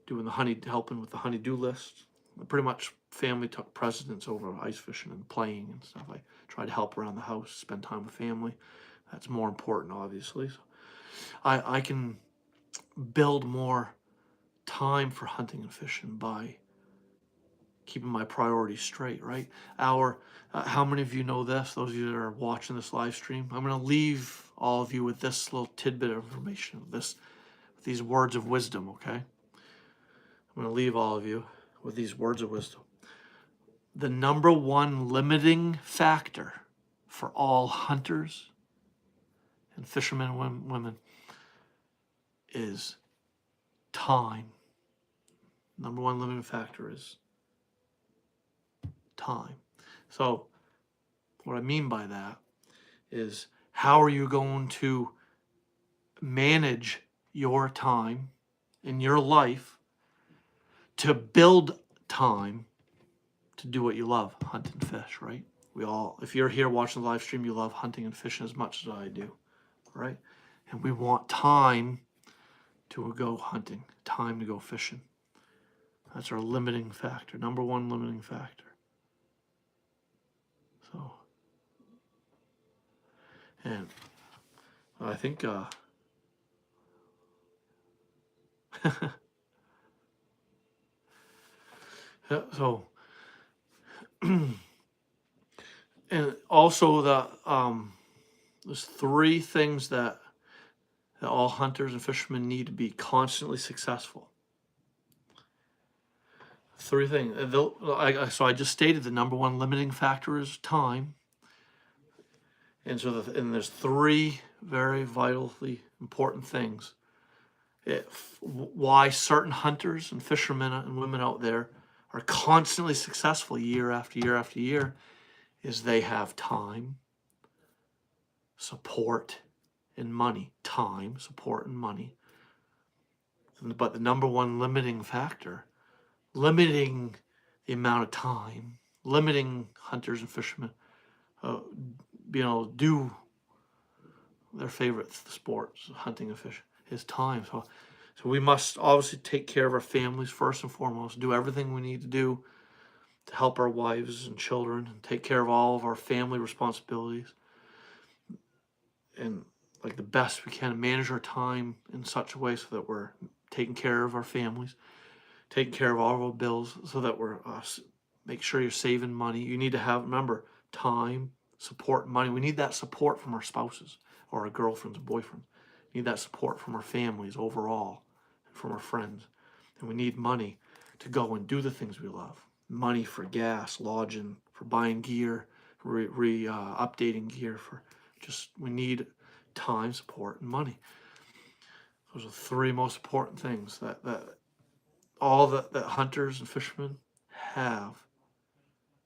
and helping with the honey-do list. Pretty much family took precedence over ice fishing and playing and stuff. I tried to help around the house, spend time with family. That's more important, obviously. So I can build more time for hunting and fishing by keeping my priorities straight, right? How many of you know this? Those of you that are watching this live stream, I'm going to leave all of you with this little tidbit of information, these words of wisdom, okay? I'm going to leave all of you with these words of wisdom. The number one limiting factor for all hunters and fishermen and women is time. Number one limiting factor is time. So what I mean by that is, how are you going to manage your time in your life to build time to do what you love, hunt and fish, right? If you're here watching the live stream, you love hunting and fishing as much as I do, right? And we want time to go hunting, time to go fishing. That's our limiting factor, number one limiting factor. So, and I think, so, and also there's three things that all hunters and fishermen need to be constantly successful. Three things. So I just stated the number one limiting factor is time. And so there's three very vitally important things. Why certain hunters and fishermen and women out there are constantly successful year after year after year is they have time, support, and money. Time, support, and money. But the number one limiting factor, limiting the amount of time, limiting hunters and fishermen being able to do their favorite sports, hunting and fishing, is time. So we must obviously take care of our families first and foremost, do everything we need to do to help our wives and children and take care of all of our family responsibilities, and like the best we can manage our time in such a way so that we're taking care of our families, taking care of all of our bills, so that we're make sure you're saving money. You need to remember, time, support, money. We need that support from our spouses or our girlfriends or boyfriends. We need that support from our families overall, and from our friends. And we need money to go and do the things we love. Money for gas, lodging, for buying gear, updating gear. We need time, support, and money. Those are the three most important things that hunters and fishermen have.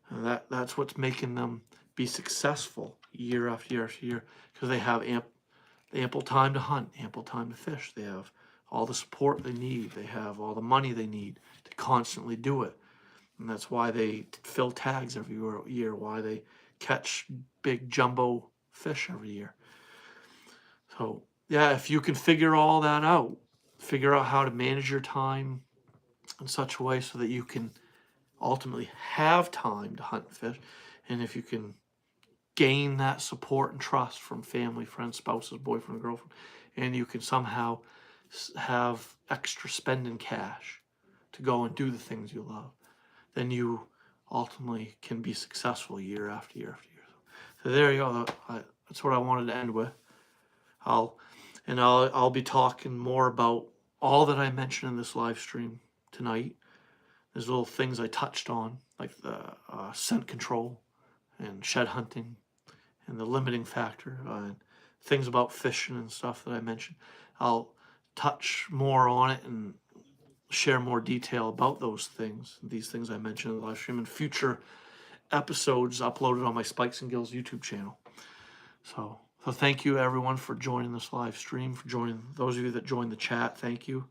And that's what's making them be successful year after year after year, because they have ample time to hunt, ample time to fish. They have all the support they need. They have all the money they need to constantly do it. And that's why they fill tags every year, why they catch big jumbo fish every year. So yeah, if you can figure all that out, figure out how to manage your time in such a way so that you can ultimately have time to hunt and fish, and if you can gain that support and trust from family, friends, spouses, boyfriend, girlfriend, and you can somehow have extra spending cash to go and do the things you love, then you ultimately can be successful year after year after year. So there you go. That's what I wanted to end with. I'll be talking more about all that I mentioned in this live stream tonight. There's little things I touched on, like the scent control and shed hunting and the limiting factor and things about fishing and stuff that I mentioned. I'll touch more on it and share more detail about those things, these things I mentioned in the live stream, and future episodes uploaded on my Spikes and Gills YouTube channel. So thank you everyone for joining this live stream, for joining those of you that joined the chat. Thank you.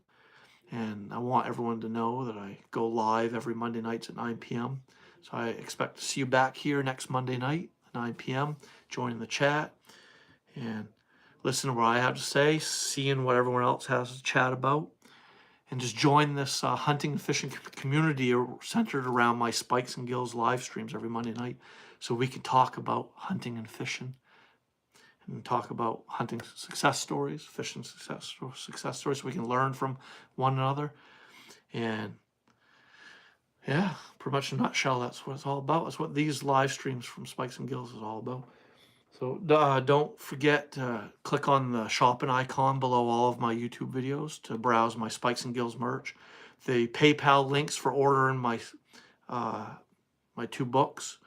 And I want everyone to know that I go live every Monday nights at 9 p.m. So I expect to see you back here next Monday night at 9 p.m. Joining the chat and listen to what I have to say, seeing what everyone else has to chat about, and just join this hunting and fishing community centered around my Spikes and Gills live streams every Monday night, so we can talk about hunting and fishing, and talk about hunting success stories, fishing success stories, so we can learn from one another. And yeah, pretty much in a nutshell, that's what it's all about. That's what these live streams from Spikes and Gills is all about. So don't forget to click on the shopping icon below all of my YouTube videos to browse my Spikes and Gills merch. The PayPal links for ordering my my 2 books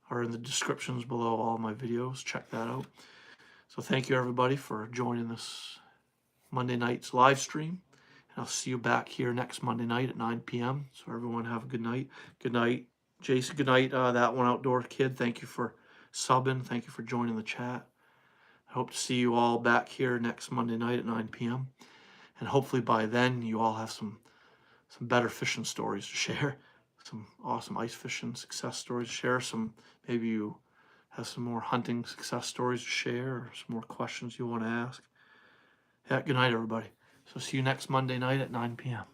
are in the descriptions below all my videos. Check that out. So thank you everybody for joining this Monday night's live stream. And I'll see you back here next Monday night at 9 p.m. So everyone have a good night. Good night, Jason. Good night, That One Outdoor Kid. Thank you for subbing. Thank you for joining the chat. I hope to see you all back here next Monday night at 9 p.m. And hopefully by then you all have some better fishing stories to share. Some awesome ice fishing success stories to share. Maybe you have some more hunting success stories to share, or some more questions you want to ask. Yeah, good night, everybody. So see you next Monday night at 9 p.m.